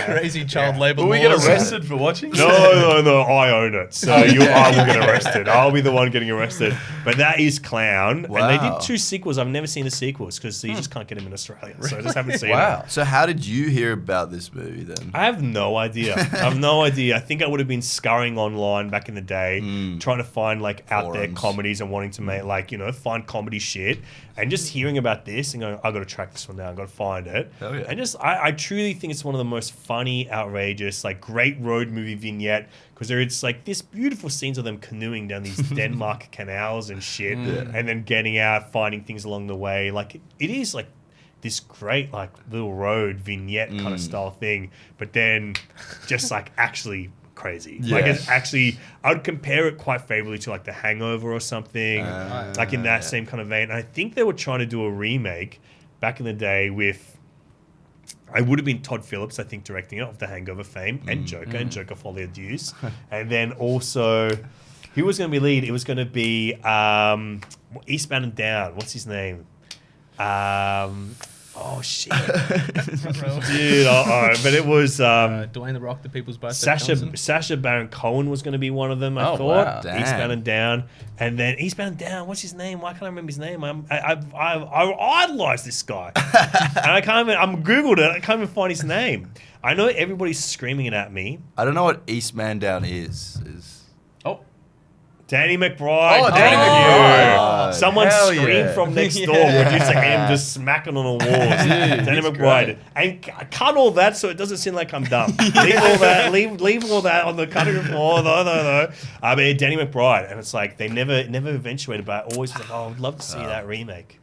Speaker 5: Crazy child labor.
Speaker 3: Will we get
Speaker 5: laws.
Speaker 3: arrested for watching?
Speaker 1: No, I own it. So I will get arrested. I'll be the one getting arrested. But that is Klown.
Speaker 4: Wow.
Speaker 1: And they did 2 sequels. I've never seen the sequels because you just can't get them in Australia. So I just haven't seen them.
Speaker 4: So how did you hear about this movie then?
Speaker 1: I have no idea. I think I would have been scurrying online back in the day, trying to find like out there
Speaker 4: Forums.
Speaker 1: comedies and wanting to make like, you know, find comedy shit. And just hearing about this and going, I got to track this one down. I got to find it.
Speaker 4: Hell yeah.
Speaker 1: And just, I truly think it's one of the most funny, outrageous, like great road movie vignette because it's like this beautiful scenes of them canoeing down these Denmark canals and shit, and then getting out, finding things along the way. Like it is like this great like little road vignette kind of style thing, but then just like actually crazy.
Speaker 4: Yeah.
Speaker 1: Like it's actually, I would compare it quite favorably to like The Hangover or something, like in that same kind of vein. And I think they were trying to do a remake back in the day with it would have been Todd Phillips, I think, directing it, of the Hangover fame, and Joker, and Joker Folie à Deux. And then also, who was going to be lead? It was going to be Eastbound and Down. What's his name? Oh, shit. Dude, but it was...
Speaker 5: Dwayne The Rock, the People's Birthday.
Speaker 1: Sacha Baron Cohen was going to be one of them, I
Speaker 3: Oh,
Speaker 1: thought.
Speaker 3: wow.
Speaker 4: Damn.
Speaker 1: Eastbound and Down. And then Eastbound and Down, what's his name? Why can't I remember his name? I idolize this guy. And I can't even... I'm Googled it. I can't even find his name. I know everybody's screaming it at me.
Speaker 4: I don't know what Eastman Down is.
Speaker 3: Oh,
Speaker 1: Danny McBride.
Speaker 3: Oh,
Speaker 1: Thank
Speaker 3: Danny
Speaker 1: you.
Speaker 3: McBride.
Speaker 1: Someone
Speaker 3: Hell
Speaker 1: screamed
Speaker 3: yeah.
Speaker 1: from next door when you say him just smacking on the walls. Danny
Speaker 3: he's
Speaker 1: McBride.
Speaker 3: great.
Speaker 1: And cut all that so it doesn't seem like I'm dumb. Leave all that on the cutting room floor. No. But Danny McBride. And it's like they never eventuated, but I always was like, oh, I'd love to see that remake.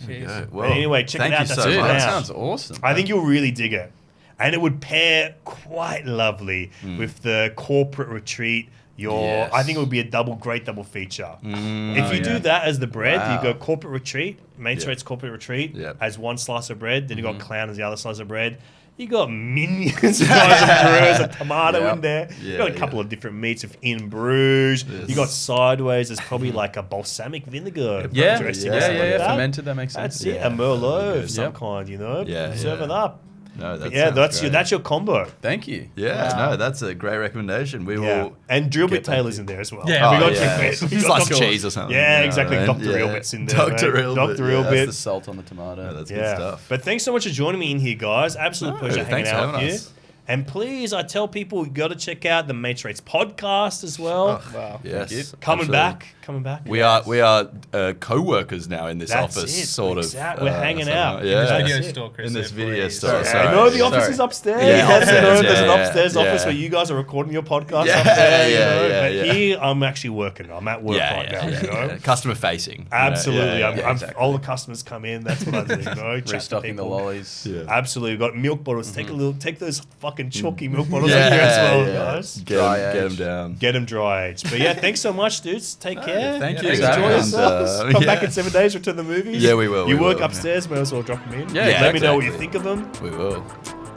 Speaker 4: Yeah,
Speaker 1: But anyway, check it
Speaker 4: thank
Speaker 1: out.
Speaker 4: you
Speaker 1: That's
Speaker 4: so
Speaker 1: it
Speaker 3: dude,
Speaker 1: for
Speaker 3: that
Speaker 1: now.
Speaker 3: sounds awesome.
Speaker 1: I think you'll really dig it. And it would pair quite lovely with the corporate retreat.
Speaker 4: Yes.
Speaker 1: I think it would be a great double feature. If you
Speaker 3: yeah.
Speaker 1: do that as the bread,
Speaker 3: Wow.
Speaker 1: you go corporate retreat, Mates
Speaker 4: Yeah.
Speaker 1: Rates corporate retreat
Speaker 4: Yeah.
Speaker 1: as one slice of bread, then you got Klown as the other slice of bread. You got minions, as a tomato
Speaker 3: Yeah.
Speaker 1: in there. You
Speaker 4: Yeah,
Speaker 1: got a couple of different meats in Bruges.
Speaker 4: Yes.
Speaker 1: You got sideways. There's probably like a balsamic vinegar
Speaker 3: Yeah,
Speaker 1: dressing
Speaker 3: yeah,
Speaker 1: or something like that.
Speaker 3: fermented. That makes sense.
Speaker 1: That's it.
Speaker 4: Yeah.
Speaker 1: A Merlot of
Speaker 4: Yep.
Speaker 1: some kind, you know.
Speaker 4: Yeah,
Speaker 1: Serve
Speaker 4: yeah.
Speaker 1: it up.
Speaker 4: No,
Speaker 1: But
Speaker 4: that's
Speaker 1: that's your combo.
Speaker 3: Thank you.
Speaker 4: Yeah, no, that's a great recommendation. We
Speaker 1: Yeah,
Speaker 4: will.
Speaker 1: and Drillbit
Speaker 4: get that
Speaker 1: Taylor's
Speaker 4: to
Speaker 1: in there as well.
Speaker 5: Yeah,
Speaker 1: we
Speaker 5: oh,
Speaker 1: got
Speaker 4: yeah.
Speaker 1: Drillbit. We
Speaker 4: Slice
Speaker 1: got
Speaker 4: of
Speaker 1: Dr.
Speaker 4: cheese or something.
Speaker 1: Yeah,
Speaker 4: Yeah,
Speaker 1: exactly.
Speaker 4: man.
Speaker 1: Dr.
Speaker 4: Yeah.
Speaker 1: Drillbit's in there.
Speaker 4: Dr.
Speaker 1: mate.
Speaker 4: Drillbit,
Speaker 1: Dr.
Speaker 4: yeah.
Speaker 3: That's
Speaker 1: Drillbit.
Speaker 3: the salt on the tomato.
Speaker 4: Yeah, that's good
Speaker 1: Yeah.
Speaker 4: stuff.
Speaker 1: But thanks so much for joining me in here, guys. Absolute
Speaker 4: No,
Speaker 1: pleasure hanging
Speaker 4: thanks for
Speaker 1: out with
Speaker 4: having
Speaker 1: you.
Speaker 4: us.
Speaker 1: And please, I tell people, you got to check out the Mates Rates podcast as well.
Speaker 5: Wow.
Speaker 4: Yes,
Speaker 1: Coming
Speaker 4: absolutely.
Speaker 1: back.
Speaker 4: We are co-workers now in this
Speaker 1: That's
Speaker 4: office,
Speaker 1: it.
Speaker 4: sort of.
Speaker 1: Exactly. We're hanging
Speaker 4: somehow.
Speaker 1: out.
Speaker 4: Yeah,
Speaker 5: Video
Speaker 1: That's it.
Speaker 5: store, Chris.
Speaker 4: in this
Speaker 5: so
Speaker 4: video
Speaker 5: please.
Speaker 4: store.
Speaker 1: I
Speaker 4: Sorry.
Speaker 1: know the office
Speaker 3: Sorry.
Speaker 1: is upstairs.
Speaker 4: Yeah,
Speaker 1: You have to
Speaker 4: upstairs,
Speaker 1: know there's an
Speaker 4: yeah,
Speaker 1: upstairs
Speaker 4: yeah.
Speaker 1: office where you guys are recording your podcast
Speaker 4: Yeah,
Speaker 1: up there.
Speaker 4: yeah,
Speaker 1: you know?
Speaker 4: yeah,
Speaker 1: But
Speaker 4: yeah.
Speaker 1: here, I'm actually working. I'm at work right now. You know?
Speaker 4: Customer facing. you know?
Speaker 1: Absolutely.
Speaker 4: Yeah,
Speaker 1: I'm,
Speaker 4: yeah.
Speaker 1: I'm, all the customers come in. That's what I do. You know? Chat to
Speaker 3: Restocking the
Speaker 1: people.
Speaker 3: lollies.
Speaker 4: Yeah.
Speaker 1: Absolutely. We've got milk bottles. Take those fucking chalky milk bottles
Speaker 4: Yeah,
Speaker 1: up here as well,
Speaker 4: yeah.
Speaker 1: guys.
Speaker 3: Dry
Speaker 4: Get them
Speaker 3: age.
Speaker 4: down.
Speaker 1: Get them dry aged. But yeah, thanks so much, dudes. Take care.
Speaker 4: Thank
Speaker 3: Yeah,
Speaker 4: you.
Speaker 3: thanks for
Speaker 1: Enjoy
Speaker 3: having us.
Speaker 1: yourselves. Come back
Speaker 4: yeah.
Speaker 1: in 7 days. Return the movies.
Speaker 4: Yeah, we will,
Speaker 1: You
Speaker 4: we
Speaker 1: work
Speaker 4: will.
Speaker 1: upstairs. May as well drop them in.
Speaker 3: Yeah,
Speaker 1: Let me know what you
Speaker 4: exactly.
Speaker 1: think of them.
Speaker 4: We will.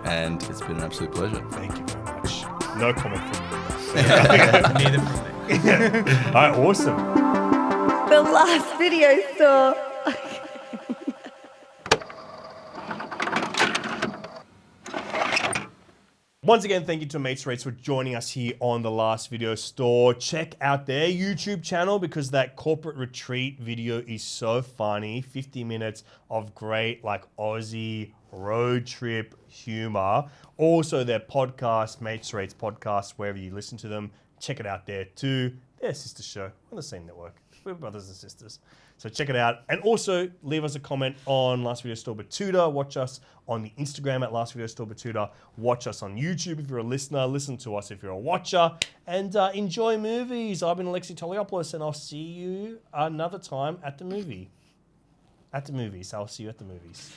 Speaker 4: And it's been an absolute pleasure.
Speaker 1: Thank you very much. No comment from me.
Speaker 5: Neither from me.
Speaker 1: All right, awesome.
Speaker 6: The last video store.
Speaker 1: Once again, thank you to Mates Rates for joining us here on the Last Video Store. Check out their YouTube channel because that corporate retreat video is so funny. 50 minutes of great, like, Aussie road trip humor. Also, their podcast, Mates Rates Podcast, wherever you listen to them, check it out there too. They're a sister show on the same network. We're brothers and sisters. So check it out. And also leave us a comment on Last Video Store Batuta. Watch us on the Instagram at Last Video Store Batuta. Watch us on YouTube if you're a listener. Listen to us if you're a watcher. And enjoy movies. I've been Alexi Toliopoulos and I'll see you another time at the movie. At the movies. I'll see you at the movies.